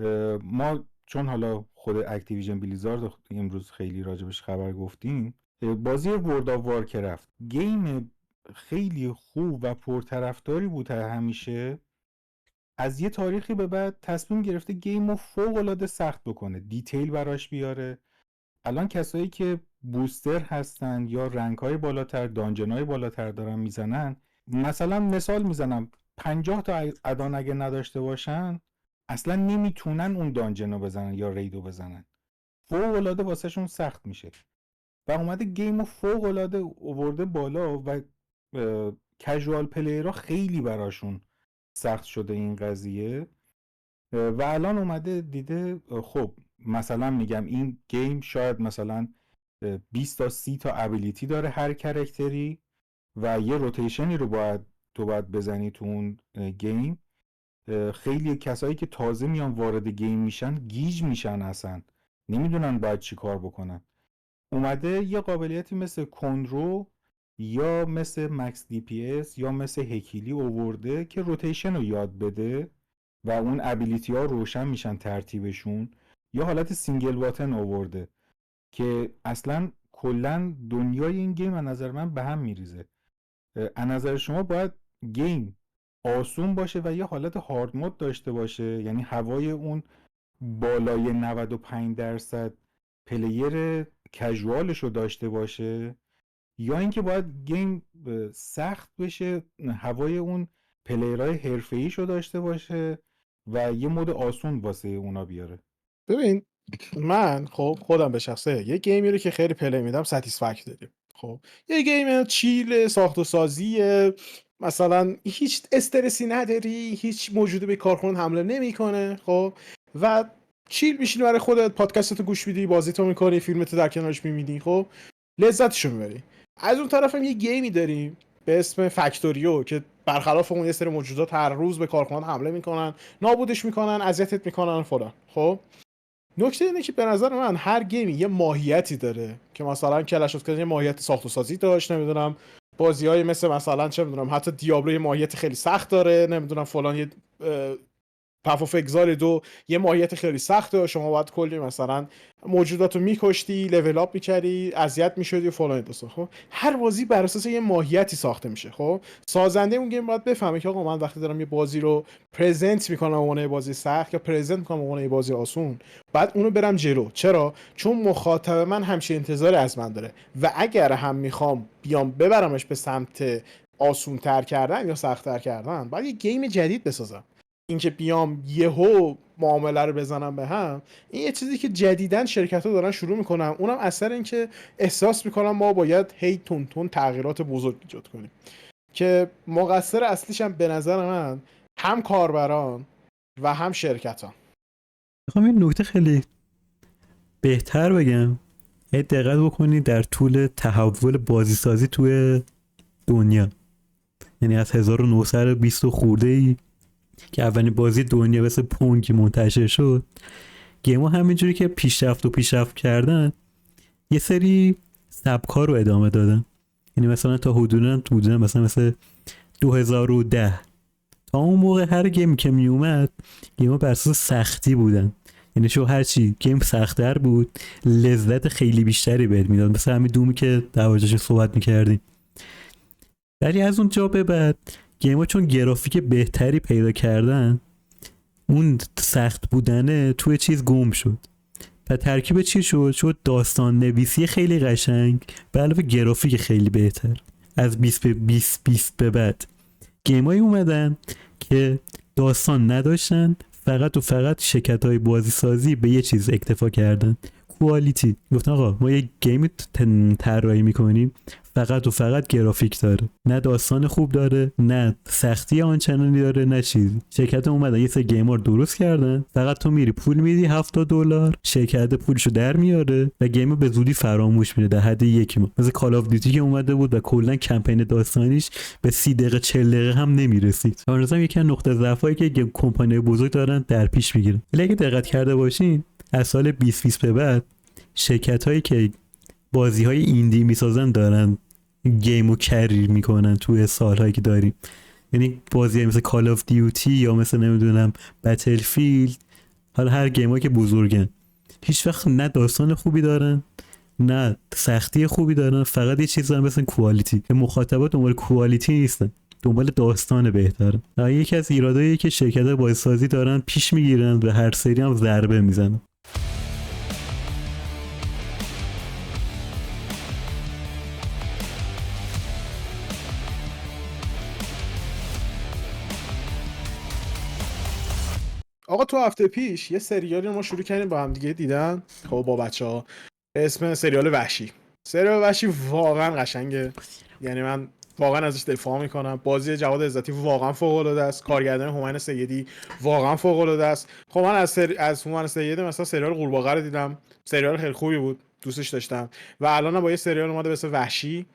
ما چون حالا خود اکتیویژن بلیزارد امروز خیلی راجبش خبر گفتیم، بازی ورد آف وارکرافت گیم خیلی خوب و پرطرفداری بوده همیشه، از یه تاریخی به بعد تصمیم گرفته گیم رو فوق‌العاده سخت بکنه، دیتیل براش بیاره. الان کسایی که بوستر هستن یا رنگ‌های بالاتر، دانجن‌های بالاتر دارن میزنن، مثلا مثال میزنم 50 تا ادان اگه نداشته باشن اصلا نمیتونن اون دانجن رو بزنن یا ریدو بزنن، فوق‌العاده واسه شون سخت میشه و اومده گیم رو فوق‌العاده آورده بالا و کژوال پلیرها خیلی براشون سخت شده این قضیه و الان اومده دیده خب مثلا میگم این گیم شاید مثلا 20 تا 30 تا ابیلیتی داره هر کرکتری و یه روتیشنی رو باید بزنی تو اون گیم. خیلی کسایی که تازه میان وارد گیم میشن گیج میشن، اصلا نمیدونن باید چی کار بکنن. اومده یه قابلیتی مثل کندرو یا مثل مکس دی پی اس یا مثل هکیلی آورده که روتیشن رو یاد بده و اون ابیلیتی ها روشن میشن ترتیبشون، یا حالت سینگل باتن آورده که اصلا کلا دنیای این گیم از نظر من به هم میریزه. از نظر شما باید گیم آسون باشه و یه حالت هارد مود داشته باشه، یعنی هوای اون بالای 95% پلیر کژوالش رو داشته باشه، یا اینکه باید گیم سخت بشه هوای اون پلیرهای حرفه‌ایش رو داشته باشه و یه مود آسون واسه اونا بیاره؟ ببین من خب خودم به شخصه یه گیمی رو که خیلی پلی میدم ستیسفکت داریم. خب یه گیم چیل ساخت و سازی، مثلا هیچ استرسی نداری، هیچ موجودی به کارخونه حمله نمیکنه، خب و چیل میشینی برای خودت، پادکستتو گوش میدی، بازیتو میکنی، فیلمتو در کنارش میبینی، خب لذتشو میبری. از اون طرف هم یه گیمی داریم به اسم فکتوریو که برخلاف اون یه سری موجودات هر روز به کارخونه حمله میکنن، نابودش میکنن، اذیتت میکنن فلان. خب نکته اینه که به نظر من هر گیمی یه ماهیتی داره که مثلا کلش اف کلن یه ماهیت ساخت و سازی داشت، نمیدونم بازی‌های مثلا چه می‌دونم حتی دیابلو یه ماهیت خیلی سخت داره، نمیدونم فلان یه پاف اف اگزار 2 یه ماهیت خیلی سخته، شما باید کلی مثلا موجودات رو میکشتی، لول اپ می‌کردی، اذیت می‌شدی و فلان دوستا. خب هر بازی بر اساس یه ماهیتی ساخته میشه. خب سازنده اون گیم باید بفهمه که آقا من وقتی دارم یه بازی رو پرزنت می‌کنم به عنوان یه بازی سخت یا پرزنت می‌کنم به عنوان یه بازی آسون، بعد اونو برم جلو. چرا؟ چون مخاطب من همچین انتظاری از من داره و اگر هم میخوام بیام ببرمش به سمت آسون‌تر کردن یا سخت‌تر کردن، باید یه گیم جدید بسازم. اینکه بیام یهو معامله رو بزنم به هم، این یه چیزی که جدیداً شرکت‌ها دارن شروع میکنن. اونم اثر این که احساس میکنم ما باید هی تون تغییرات بزرگ ایجاد کنیم که مقصر اصلیش هم به نظر من هم کاربران و هم شرکت‌ها. میخوام یه نکته خیلی بهتر بگم. دقت بکنید در طول تحول بازی سازی توی دنیا، یعنی از 1920 خورده ای که اولین بازی دنیا مثل پونگ منتشر شد، گیم‌ها همینجوری که پیشرفت کردن یه سری سبک‌ها رو ادامه دادن. یعنی مثلا تا حدوداً مثلا 2010 تا اون موقع هر گیمی که می اومد گیم‌ها بر اساس سختی بودن. یعنی شو هر چی گیم سخت‌تر بود لذت خیلی بیشتری بهت میداد. مثلا همین دومی که دواجش صحبت می‌کردیم. ولی از اون جا به بعد گیم‌ها چون گرافیک بهتری پیدا کردن، اون سخت بودنه توی چیز گم شد. و ترکیب چی شد؟ شد داستان نویسی خیلی قشنگ به علاوه گرافیک خیلی بهتر. از 20 به بعد گیمایی اومدن که داستان نداشتن، فقط و فقط شرکت‌های بازی سازی به یه چیز اکتفا کردن، کوالیتی. گفتن آقا ما یه گیم طراحی میکنیم فقط و فقط گرافیک داره، نه داستان خوب داره، نه سختی آنچنانی داره، نه چیزی. شرکت اومدن یه سری گیمار درست کردن، فقط تو میری پول میدی $70، شرکت پولشو در میاره و گیم به زودی فراموش میره در حد یک ماه. مثل کال آف دیوتی که اومده بود و کلا کمپین داستانیش به 30 دقیقه 40 دقیقه هم نمیرسید. مثلا یکی از نقطه ضعفایی که کمپانی بزرگ دارن در پیش میگیرن. ولی اگه دقت کرده باشین از سال 2020 به بعد شرکت‌هایی که بازی‌های ایندی میسازن دارن گیمو کری میکنن توی سالهایی که داریم. یعنی بازی مثل کال آف دیوتی یا مثل نمیدونم بتلفیلد، حالا هر گیمایی که بزرگن، هیچ وقت نه داستان خوبی دارن نه سختی خوبی دارن، فقط یه چیز دارن مثل کوالیتی که مخاطبات دنبال کوالیتی نیستن، دنبال داستان بهتره. یکی از ایرادایی که شرکت‌های بازیسازی دارن پیش میگیرن و هر سری هم ضربه میزنن. آقا تو هفته پیش یه سریالی رو ما شروع کردیم با هم دیگه دیدن، خب با بچه‌ها، اسم سریال وحشی. سریال وحشی واقعا قشنگه، یعنی من واقعا ازش دفاع میکنم. بازی جواد عزتی واقعا فوق العاده است، کارگردان هومن سیدی واقعا فوق العاده است. خب من از هومن سیدی مثلا سریال قورباغه رو دیدم، سریال خیلی خوبی بود، دوستش داشتم. و الان با یه سریال اومده مثل وحشی،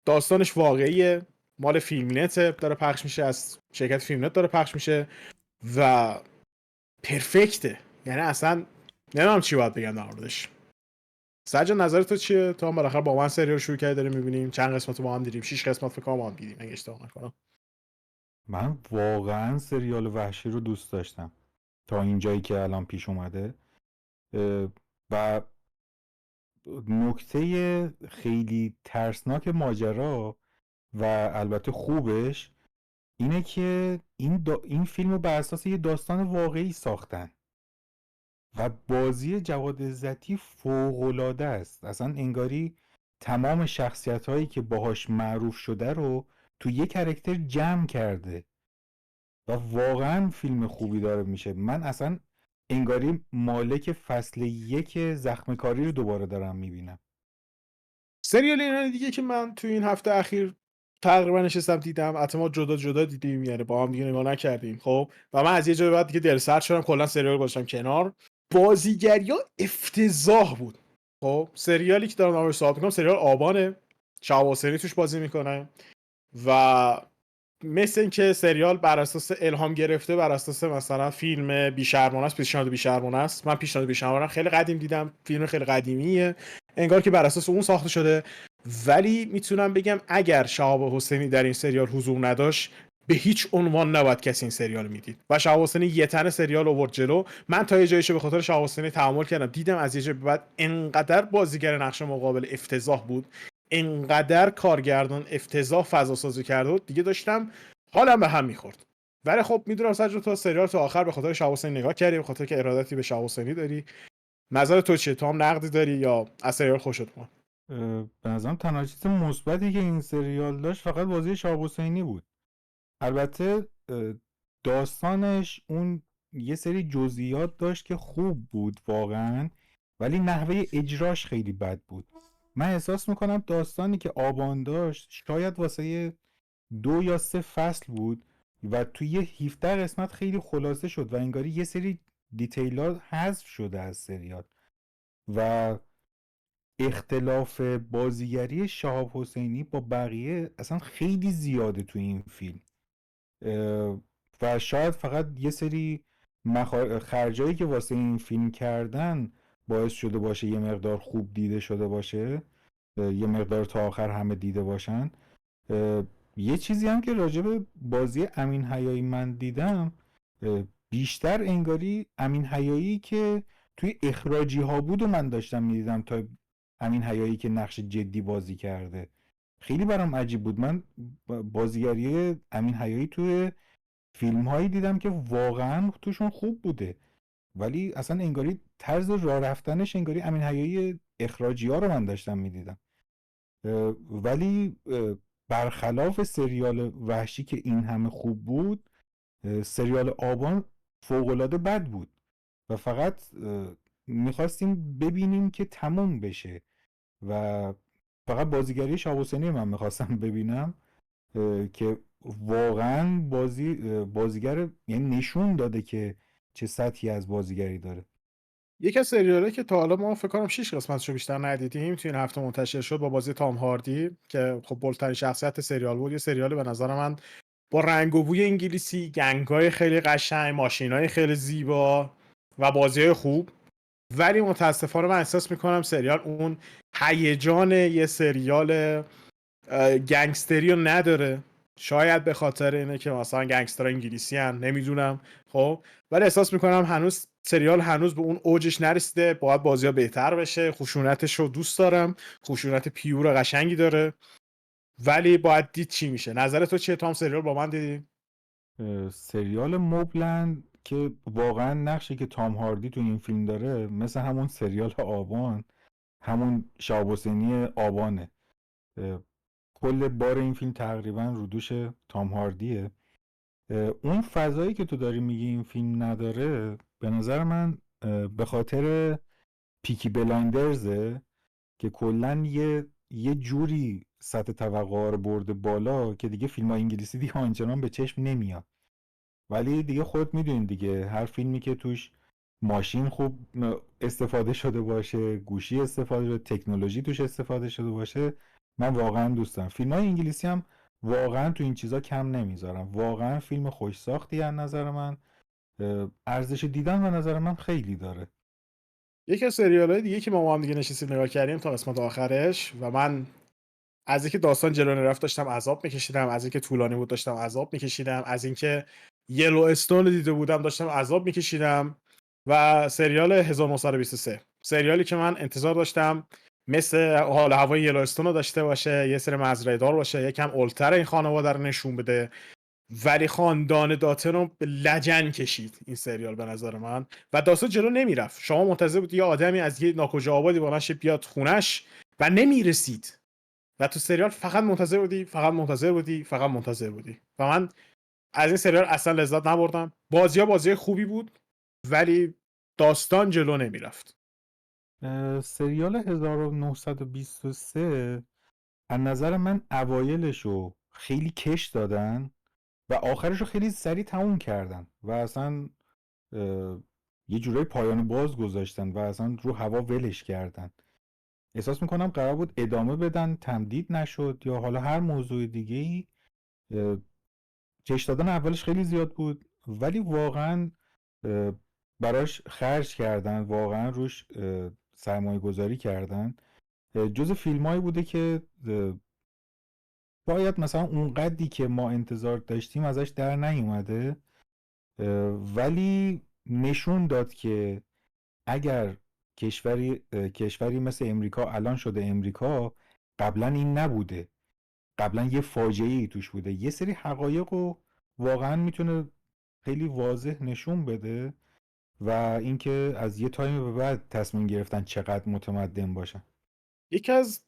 داستانش واقعیه، مال فیلمنت داره پخش میشه، از شرکت فیلمنت داره پخش میشه و پرفکته. یعنی اصلا نمیدونم چی باید بگم در موردش. سجاد نظر تو چیه؟ تو هم بالاخره با من سریال شروع کردی داریم میبینیم، چند قسمت با هم دیدیم، 6 قسمت فکر کنم با هم دیدیم اگه اشتباه نکنم. من واقعا سریال وحشی رو دوست داشتم تا اینجایی که الان پیش اومده. و نکته خیلی ترسناک ماجرا و البته خوبش اینه که این فیلم رو بر اساس یه داستان واقعی ساختن و بازی جواد عزتی فوق‌العاده است. اصلا انگاری تمام شخصیت‌هایی که باهاش معروف شده رو تو یه کرکتر جمع کرده و واقعا فیلم خوبی داره میشه. من اصلا انگاری مالک فصل 1 زخمکاری رو دوباره دارم میبینم. سریال ایرانی دیگه که من تو این هفته اخیر تقریبا نشستم دیدم، البته ما جدا جدا دیدیم، یعنی با هم دیگه نگاه نکردیم. خب و من از یه جای بعد دیگه دل سرد شدم، کلا سریال گذاشتم کنار. بازیگری‌ها افتضاح بود. خب سریالی که دارم نامش صحبت می‌کنم سریال آبانه، شهاب حسینی توش بازی میکنه و مثل این که سریال بر اساس الهام گرفته بر اساس مثلا فیلم بی‌شرمانه است، پیشنهاد بی‌شرمانه است. من پیشنهاد بی‌شرمانه خیلی قدیم دیدم، فیلم خیلی قدیمیه، انگار که بر اساس اون ساخته شده ولی میتونم بگم اگر شهاب حسینی در این سریال حضور نداشت به هیچ عنوان نباید کسی این سریال میدید و شهاب حسینی یه تنه سریال آورد جلو. من تا یه جایشو به خاطر شهاب حسینی تحمل کردم، دیدم از یه جای به بعد انقدر بازیگر نقش مقابل افتضاح بود، انقدر کارگردان افتضاح فضا سازی کرده بود، دیگه داشتم حالم به هم میخورد. ولی خب میدونم سجاد تو سریال تا آخر به خاطر شهاب حسینی نگاه کردی، به خاطر که ارادتی به شهاب حسینی داری. نظر تو چیه؟ تو هم نقدی داری یا از سریال خوشت اومد؟ به نظرم تنها چیز مثبتی که این سریال داشت فقط بازی شهاب حسینی بود. البته داستانش اون یه سری جزئیات داشت که خوب بود واقعا، ولی نحوه اجراش خیلی بد بود. من احساس میکنم داستانی که آبان داشت شاید واسه 2 یا 3 فصل بود و توی یه 17 قسمت خیلی خلاصه شد و انگاری یه سری دیتیلات حذف شده از سریال و اختلاف بازیگری شهاب حسینی با بقیه اصلا خیلی زیاده تو این فیلم و شاید فقط یه سری خرجایی که واسه این فیلم کردن باعث شده باشه یه مقدار خوب دیده شده باشه، یه مقدار تا آخر همه دیده باشن. یه چیزی هم که راجع به بازی امین حیایی من دیدم، بیشتر انگاری امین حیایی که توی اخراجی ها بود و من داشتم میدیدم تا امین حیایی که نقش جدی بازی کرده. خیلی برام عجیب بود. من بازیگری امین حیایی توی فیلم هایی دیدم که واقعا توشون خوب بوده، ولی اصلا انگاری طرز راه رفتنش انگاری امین حیایی اخراجی ها رو من داشتم میدیدم. ولی برخلاف سریال وحشی که این همه خوب بود، سریال آبان فوق‌العاده بد بود و فقط میخواستیم ببینیم که تموم بشه و فقط بازیگری شهاب حسینی من میخواستم ببینم که واقعا بازیگر یعنی نشون داده که چه سطحی از بازیگری داره. یکی از سریاله که تا حالا ما فکر کنم 6 قسمتشو بیشتر ندیدیم توی این هفته منتشر شد با بازی تام هاردی که خب بولترین شخصیت سریال بود. یه سریال به نظر من با رنگ و بوی انگلیسی، گنگ‌های خیلی قشنگ، ماشین‌های خیلی زیبا و بازی‌های خوب. ولی متاسفانه من احساس میکنم سریال اون هیجان یه سریال گنگستری رو نداره. شاید به خاطر اینه که مثلا گنگستر انگلیسی هن، نمیدونم. خب ولی احساس میکنم هنوز سریال هنوز به اون اوجش نرسیده، باید بازی ها بهتر بشه. خشونتش رو دوست دارم، خشونت پیور قشنگی داره، ولی باید دید چی میشه. نظر تو چیه؟ تو هم سریال با من دیدی؟ سریال موبلند که واقعا نقشی که تام هاردی تو این فیلم داره مثل همون سریال آبان، همون شهاب حسینی آبانه. کل بار این فیلم تقریبا رو دوش تام هاردیه. اون فضایی که تو داری میگی این فیلم نداره به نظر من به خاطر پیکی بلایندرزه که کلا یه جوری سطح توقع رو برده بالا که دیگه فیلم های انگلیسی دیگه آنچنان به چشم نمیاد. ولی دیگه خودت میدونین دیگه هر فیلمی که توش ماشین خوب استفاده شده باشه، گوشی استفاده شده، تکنولوژی توش استفاده شده باشه، من واقعا دوست دارم. فیلم های انگلیسی هم واقعا تو این چیزا کم نمیذارم. واقعا فیلم خوش ساختی از نظر من، ارزش دیدن به نظر من خیلی داره. یکی از سریال‌های دیگه که ما هم دیگه نشستیم نگاه کردیم تا قسمت آخرش و من از اینکه داستان جلو نرفت داشتم عذاب میکشیدم، از اینکه طولانی بود داشتم عذاب میکشیدم، از اینکه یلو استون رو دیده بودم داشتم عذاب میکشیدم، و سریال 1923 سریالی که من انتظار داشتم مثل حال هوای یلو استون رو داشته باشه، یه سری مزرعه دار باشه، یکم اولتر این خانواده رو نشون بده، ولی خاندان داتن رو به لجن کشید این سریال به نظر من و داستان جلو نمیرفت. شما منتظر بود یه آدمی از یه ناکجا آبادی بلند شه بیاد خونش و نمیرسید و تو سریال فقط منتظر بودی، فقط منتظر بودی، فقط منتظر بودی و من از این سریال اصلا لذت نبردم. بازی خوبی بود ولی داستان جلو نمیرفت. سریال 1923 از نظر من اوایلشو خیلی کش دادن و آخرشو خیلی سریع تموم کردن و اصلا یه جورای پایان باز گذاشتن و اصلا رو هوا ولش کردن. احساس میکنم قرار بود ادامه بدن، تمدید نشد یا حالا هر موضوع دیگه‌ای. کش دادن اولش خیلی زیاد بود ولی واقعا براش خرج کردن، واقعا روش سرمایه گذاری کردن جز فیلمایی بوده که باید مثلا اون قدری که ما انتظار داشتیم ازش در نیومده، ولی نشون داد که اگر کشوری مثل امریکا الان شده امریکا، قبلا این نبوده، قبلا یه فاجعه‌ای توش بوده، یه سری حقایق رو واقعا میتونه خیلی واضح نشون بده و اینکه از یه تایم به بعد تصمیم گرفتن چقدر متمدن باشن. یکی از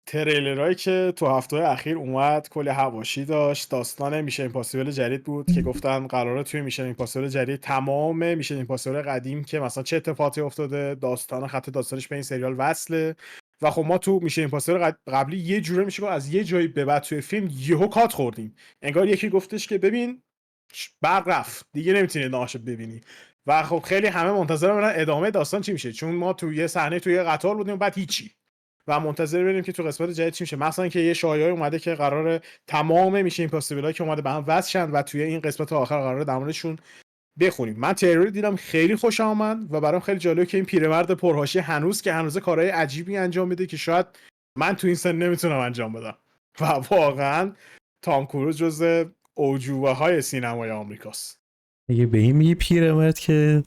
تریلرهایی که تو هفته اخیر اومد کلی حواشی داشت، داستان میشن ایمپاسیبل جدید بود که گفتن قراره توی میشن ایمپاسیبل جدید تمام میشن ایمپاسیبل قدیم که مثلا چه اتفاقاتی افتاده، خط داستانش به این سریال وصله. و خب ما تو میشن ایمپاسیبل قبلی یه جوره میشه گفت از یه جایی به بعد توی فیلم یهو کات خوردیم، انگار یکی گفتش که ببین برق رفت دیگه نمیتونی ادامه‌شو ببینی. و خب خیلی همه منتظر بودن ادامه داستان چی میشه، چون ما تو یه صحنه توی قطار بودیم و بعد هیچی و منتظر ببینیم که تو قسمت جدید چی میشه. مثلا که یه شایعه اومده که قراره تمام میشه ایمپاسیبلایی که اومده به هم وصل شن و توی این قسمت آخر قراره در موردشون بخونیم. من تریلر دیدم خیلی خوشم اومد و برام خیلی جالبه که این پیرمرد پرحاشیه هنوز کارهای عجیبی انجام میده که شاید من تو این سن نمیتونم انجام بدم و واقعا تام کروز جزو اوجوبه های سینمای آمریکاست. اگه به این میگی پیرمرد که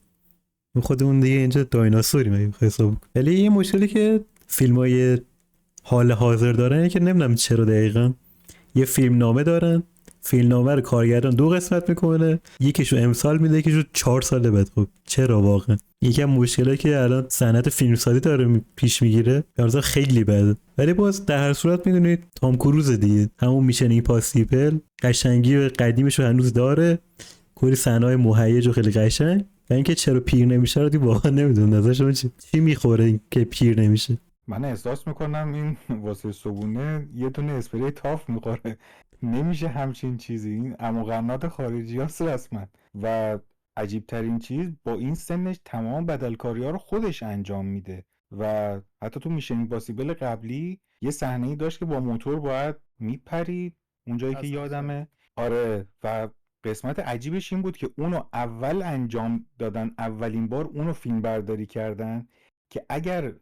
خودمون دیگه اینجا دایناسوریم اگه بخوای حساب کنی. ولی یه مشکلی که فیلمای حال حاضر دارن اینه که نمیدونم چرا دقیقا یه فیلم نامه دارن، فیلم نامه رو کارگردان 2 قسمت میکنه، یکیشو امسال میده یکیشو 4 سال بعد. خب چرا واقعا؟ یکم مشکلی که الان صنعت فیلمسازی داره پیش میگیره مثلا خیلی بده. ولی باز در هر صورت میدونید تام کروز دیگه همون میشن ایمپاسیبل قشنگی و قدیمش رو هنوز داره، کلی صحنه‌های مهیج و خیلی قشنگ. و اینکه چرا پیر نمیشه رو دیگه واقعا نمیدونم نظر شما چی میخوره این که پیر نمیشه. من احساس میکنم این واسه صبونه یه دونه اسپری تاف میخوره، نمیشه همچین چیزی، این اموقنات خارجی هست رسما. و عجیب ترین چیز با این سنش تمام بدلکاری ها رو خودش انجام میده و حتی تو میشن ایمپاسیبل قبلی یه صحنه‌ای داشت که با موتور باید میپرید اونجایی که یادمه. آره، و قسمت عجیبش این بود که اونو اول انجام دادن، اولین بار اونو فیلم برداری کردن که اگر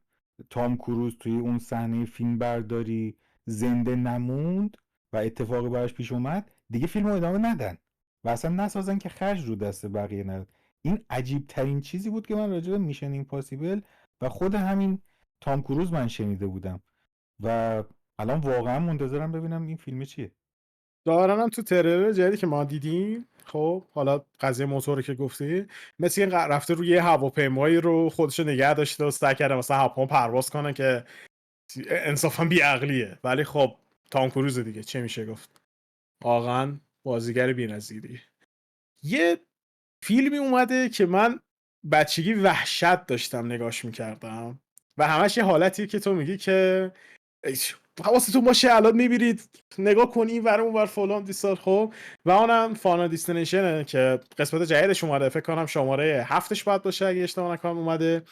تام کروز توی اون صحنه فیلم برداری زنده نموند و اتفاقی براش پیش اومد دیگه فیلم رو ادامه ندن و اصلا نسازن که خرج رو دست بقیه ندن. این عجیب ترین چیزی بود که من راجع به میشن ایمپاسیبل و خود همین تام کروز من شنیده بودم و الان واقعا منتظرم ببینم این فیلم چیه. دارنم تو تریلر جدیدی که ما دیدیم، خب حالا قضیه موتور که گفتی مثل این رفته روی یه هواپیمایی رو خودشو نگه داشته و سعی کرده مثلا هواپیما پرواز کنه که انصافا بی‌عقلیه، ولی خب تام کروز دیگه چه میشه گفت، واقعا بازیگر بی‌نظیری. یه فیلمی اومده که من بچگی وحشت داشتم نگاش میکردم و همش یه حالتیه که تو میگی که حواستون باشه الان میبینید نگاه کنی این ور اون ور فلان دیسال. خب و اونم فانا دیستنیشنه که قسمت جدیدش اومده، فکر کنم شماره 7ش باید باشه اگه اشتباه نکنم اومده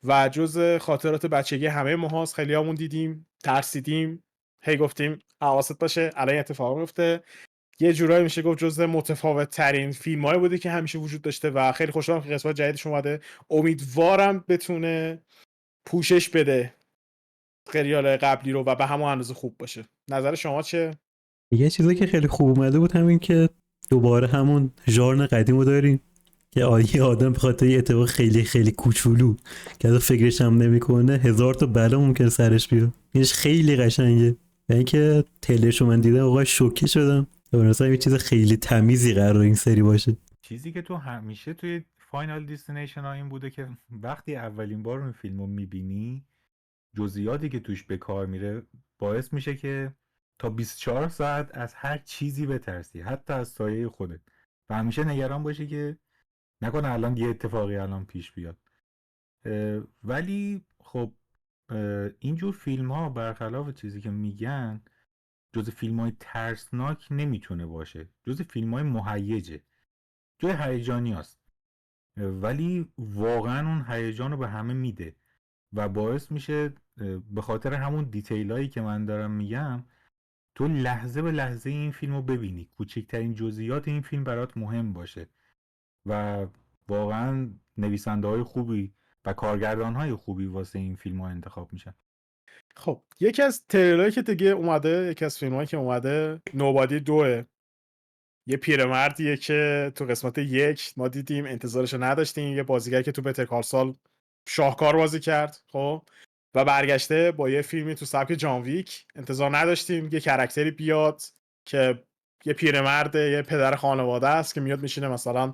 و جز خاطرات بچگی همه ماهاست. خیلی همون دیدیم ترسیدیم، هی گفتیم حواست باشه الان اتفاق میفته. یه جورایی میشه گفت جز متفاوت ترین فیلم‌هایی بوده که همیشه وجود داشته و خیلی خوشحالم که قسمت جدیدش اومده. امیدوارم بتونه پوشش بده سریال قبلی رو و به همون اندازه خوب باشه. نظر شما چه؟ یه چیزی که خیلی خوب اومده بود همین که دوباره همون ژانر قدیم رو داریم که یه آدم به خاطر یه اتفاق خیلی خیلی کوچولو که از فکرش هم نمیکنه 1000 تا بلا ممکن سرش بیاد. اینش خیلی قشنگه. و اینکه تیلرشو من دیدم واقعا شوکه شدم. مثلا یه چیز خیلی تمیزی قرار این سری باشه. چیزی که تو همیشه توی فاینال دیستینیشن ها این بوده که وقتی اولین بار اون فیلم رو میبینی جزئیاتی که توش به کار میره باعث میشه که تا 24 ساعت از هر چیزی بترسی، حتی از سایه خودت، و همیشه نگران باشی که نکنه الان یه اتفاقی الان پیش بیاد. ولی خب اینجور فیلم ها برخلاف چیزی که میگن جز فیلم های ترسناک نمیتونه باشه، جز فیلم های مهیجه، جای هیجانی هست، ولی واقعا اون هیجان رو به همه میده و باعث میشه به خاطر همون دیتیل هایی که من دارم میگم تو لحظه به لحظه این فیلم رو ببینی، کوچکترین جزئیات این فیلم برات مهم باشه و واقعا نویسنده های خوبی و کارگردان های خوبی واسه این فیلم ها انتخاب میشن. خب یکی از تریلرهایی که دیگه اومده، یکی از فیلمایی که اومده نوبادی 2، یه پیرمردیه که تو قسمت 1 ما دیدیم انتظارشو نداشتیم، یه بازیگر که تو بتر کال سال شاهکار بازی کرد خب و برگشته با یه فیلمی تو سبک جان ویک. انتظار نداشتیم یه کرکتری بیاد که یه پیرمرد، یه پدر خانواده است که میاد میشینه مثلا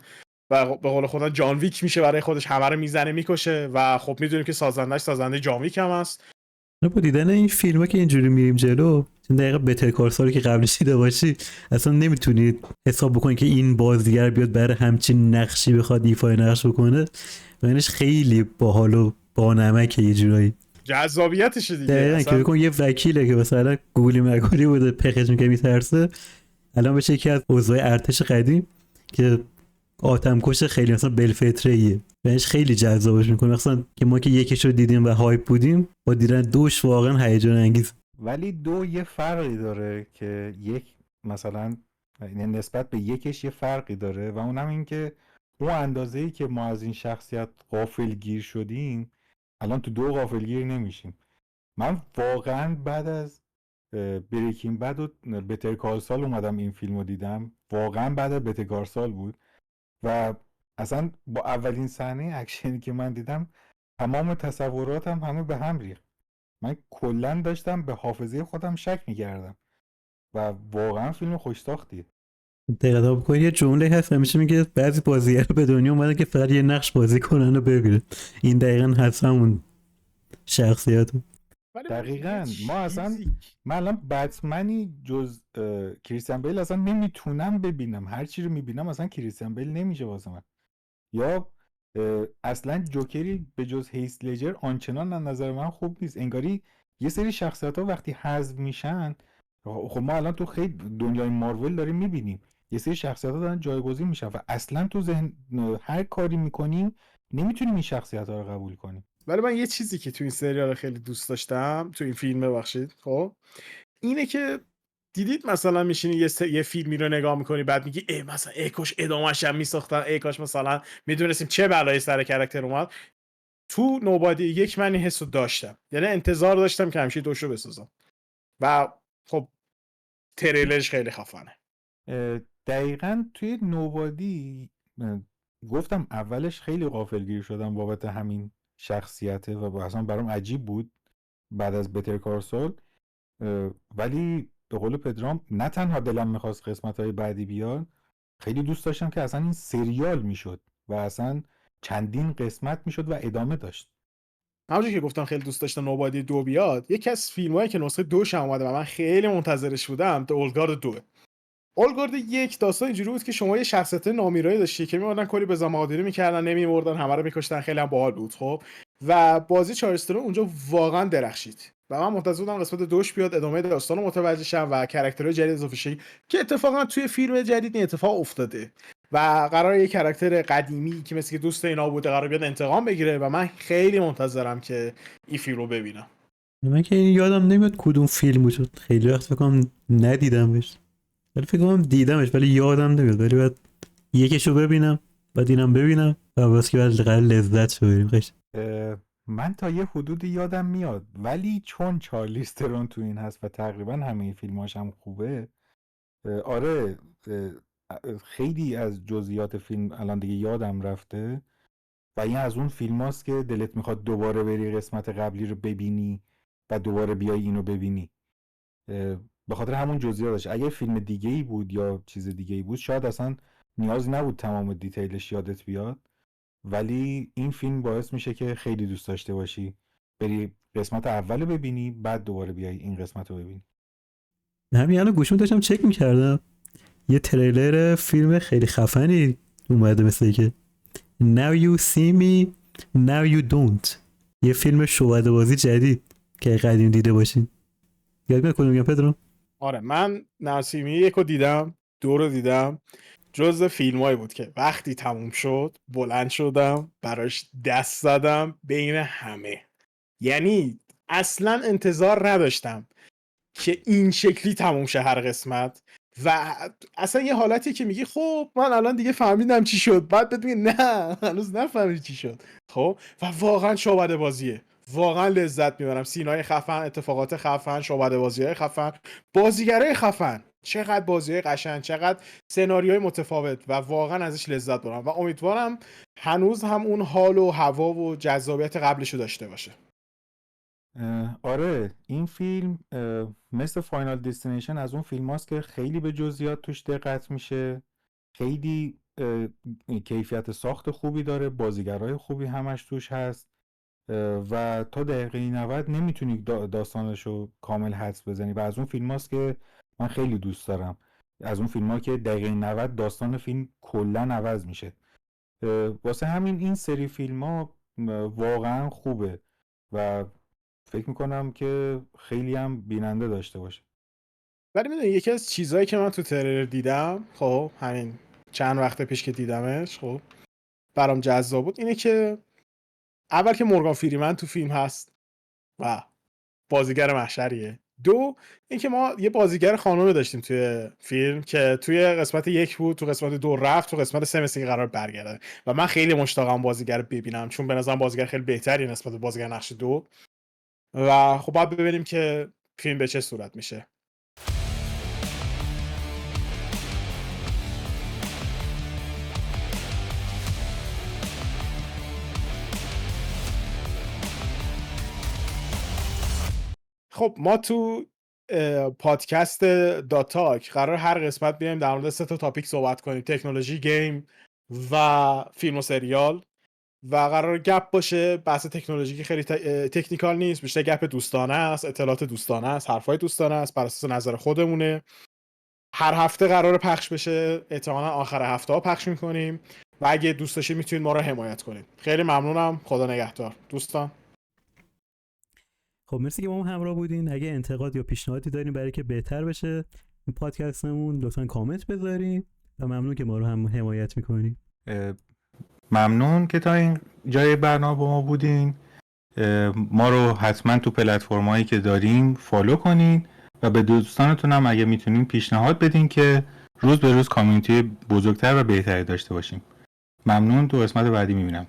و به قول خدا جان ویک میشه برای خودش، همه رو میزنه میکشه و خب میدونیم که سازنده جان ویک هم هست. با دیدن این فیلم ها که اینجوری میریم جلو، چون دقیقا بتر کارسال که قبلش دیده باشی اصلا نمیتونید حساب بکنی که این بازیگر بیاد برای همچین نقشی بخواد ایفای نقش بکنه و اینش خیلی باحال و بانمکه یه جورایی. جذابیتش دیگه دقیقا که بکن یه وکیله که مثلا گولی مگولی بوده پخش میگه میترسه، الان بشه یکی از عضوای ارتش قدیم که آتمکش خیلی مثلا بلفتره ایه بهش خیلی جذابش میکنه، مثلا که ما که یکیش رو دیدیم و هایپ بودیم با دیدن دوش واقعا هیجان انگیز. ولی 2 یه فرقی داره که یک مثلا نسبت به یکش یه فرقی داره و اونم این که اون اندازه‌ای که ما از این شخصیت غافلگیر شدیم الان تو 2 غافلگیر نمیشیم. من واقعا بعد از بریکینگ بد و بتر کال سال اومدم این فیلم رو دیدم، واقعا بعد از بتر کال سال بود و اصلا با اولین صحنه اکشنی که من دیدم تمام تصوراتم همه به هم ریخت. من کلا داشتم به حافظه خودم شک می‌کردم و واقعا فیلم خوش‌ساختیه. دقیقا بکنی یه جمله هست همیشه میگه بعضی بازیگر به دنیا اومدن که فقط یه نقش بازی کنن و ببینن، این دقیقا هست همون شخصیت. دقیقاً من الان بتمنی جز کریستیان بیل اصلا نمیتونم ببینم، هر چی رو میبینم اصلا کریستیان بیل نمیشه واسه من، یا اصلا جوکری به جز هیث لجر آنچنان از نظر من خوب نیست. انگاری یه سری شخصیت ها وقتی حذف میشن، خب ما الان تو خیلی دنیای مارول داریم میبینیم یه سری شخصیت ها دارن جایگزین میشن و اصلا تو ذهن هر کاری میکنیم نمیتونیم این شخصیت ها رو قبول کنیم. ولی من یه چیزی که تو این سریال خیلی دوست داشتم، تو این فیلم ببخشید خب، اینه که دیدید مثلا میشینی یه فیلمی رو نگاه میکنی بعد میگی ای مثلا ای کاش ادامه‌اش هم میساختن، ای کاش مثلا میدونستیم چه بلایی سر کرکتر اومد. تو نوبادی 1 من این حسو داشتم، یعنی انتظار داشتم که همیشه دوشو بسازم و خب تریلرش خیلی خفنه. دقیقاً توی نوبادی گفتم اولش خیلی غافلگیر شدم بابت همین شخصیته و اصلا برام عجیب بود بعد از بتر کارسول، ولی به قول پدرام نه تنها دلم میخواست قسمت‌های بعدی بیاد، خیلی دوست داشتم که اصلا این سریال میشد و اصلا چندین قسمت میشد و ادامه داشت. همونجوری که گفتم خیلی دوست داشتم نوبادی 2 بیاد. یکی از فیلمایی که نسخه 2 هم اومده و من خیلی منتظرش بودم The Old Guard 2. اولگارد 1 داستان اینجوری بود که شما یه شخصیت نامیرایی داشتی که میوردن کلی به زمادری میکردن، نمیمردن، همه رو میکشتن، خیلی هم باحال بود خب. و بازی چارلستون اونجا واقعا درخشید و من منتظر بودم قسمت 2 بیاد ادامه داستان رو متوجه شم و کاراکترهای جدید اضافه شه که اتفاقا توی فیلم جدید این اتفاق افتاده و قراره یه کاراکتر قدیمی که مثل که دوست اینا بوده قرار بیاد انتقام بگیره و من خیلی منتظرم که این فیلم رو ببینم. من که یادم نمیاد کدوم فیلم بود، خیلی وقت فکر کنم ندیدمش، ولی فکر کنم دیدمش ولی یادم نمیاد، ولی بعد یکیشو ببینم بعد اینم ببینم و بس که بعد قرار لذت ببریم قشنگ. من تا یه حدودی یادم میاد ولی چون چارلیز ترون تو این هست و تقریبا همه فیلماش هم خوبه، آره خیلی از جزئیات فیلم الان دیگه یادم رفته و این از اون فیلم هاست که دلت میخواد دوباره بری قسمت قبلی رو ببینی و دوباره بیای اینو ببینی به خاطر همون جزئیاتش. اگه فیلم دیگه ای بود یا چیز دیگه ای بود شاید اصلا نیاز نبود تمام دیتیلش یادت بیاد، ولی این فیلم باعث میشه که خیلی دوست داشته باشی بری قسمت اول ببینی بعد دوباره بیای این قسمت رو ببینی. همین الان گوشم داشتم چک میکردم یه تریلر فیلم خیلی خفنی اومده مثل که Now You See Me Now You Don't، یه فیلم شعبده بازی جدید که قدیم دیده باشین. یاد میاد کدوم میگم پدرام؟ آره من نسیمی 1 رو دیدم، 2 رو دیدم، جزء فیلمایی بود که وقتی تموم شد بلند شدم براش دست زدم بین همه. یعنی اصلا انتظار نداشتم که این شکلی تموم شه هر قسمت و اصلا یه حالتی که میگی خب من الان دیگه فهمیدم چی شد، بعد بهت میگه نه هنوز نفهمیدی چی شد خب. و واقعا شعبده بازیه، واقعا لذت میبرم. سینای خفن، اتفاقات خفن، شعبده بازی‌های خفن، بازیگرای خفن، چقدر بازی‌های قشنگ، چقدر سناریوهای متفاوت و واقعا ازش لذت برم و امیدوارم هنوز هم اون حال و هوا و جذابیت قبلشو داشته باشه. آره این فیلم مثل فاینال دستینیشن از اون فیلم هاست که خیلی به جزئیات توش دقت میشه، خیلی کیفیت ساخت خوبی داره، بازیگرای خوبی همش توش هست و تا دقیقه 90 نمیتونی داستانشو کامل حدس بزنی و از اون فیلم هاست که من خیلی دوست دارم، از اون فیلم ها که دقیقه 90 داستان فیلم کلا عوض میشه. واسه همین این سری فیلم ها واقعا خوبه و فکر میکنم که خیلی هم بیننده داشته باشه. ولی میدونی یکی از چیزهایی که من تو تریلر دیدم، خب همین چند وقت پیش که دیدمش، خب برام جذاب بود، اینه که اول که مورگان فریمن تو فیلم هست و بازیگر محشریه. دو، اینکه ما یه بازیگر خانم داشتیم توی فیلم که توی قسمت 1 بود، تو قسمت 2 رفت، تو قسمت 3 مثل قرار برگرده و من خیلی مشتاقم بازیگر ببینم، چون به نظرم بازیگر خیلی بهتری نسبت به بازیگر نقش 2 و خب باید ببینیم که فیلم به چه صورت میشه. خب ما تو پادکست داتاک قرار هر قسمت بیایم در مورد 3 تا تاپیک صحبت کنیم: تکنولوژی، گیم و فیلم و سریال. و قرار گپ باشه، بحث تکنولوژی که خیلی تکنیکال نیست، بیشتر گپ دوستانه است، اطلاعات دوستانه است، حرفای دوستانه است، بر اساس نظر خودمونه. هر هفته قرار پخش بشه، احتمالاً آخر هفته ها پخش میکنیم و اگه دوست داشتید میتونید ما رو حمایت کنید. خیلی ممنونم. خدا نگهدار دوستان. خب مرسی که با ما همراه بودین. اگه انتقاد یا پیشنهادی دارین برای که بهتر بشه این پادکستمون، لطفا کامنت بذارین و ممنون که ما رو هم حمایت میکنین. ممنون که تا این جای برنامه با ما بودین. ما رو حتما تو پلتفرمایی که داریم فالو کنین و به دوستانتون هم اگه میتونین پیشنهاد بدین که روز به روز کامیونیتی بزرگتر و بهتری داشته باشیم. ممنون. تو قسمت بعدی میبینم.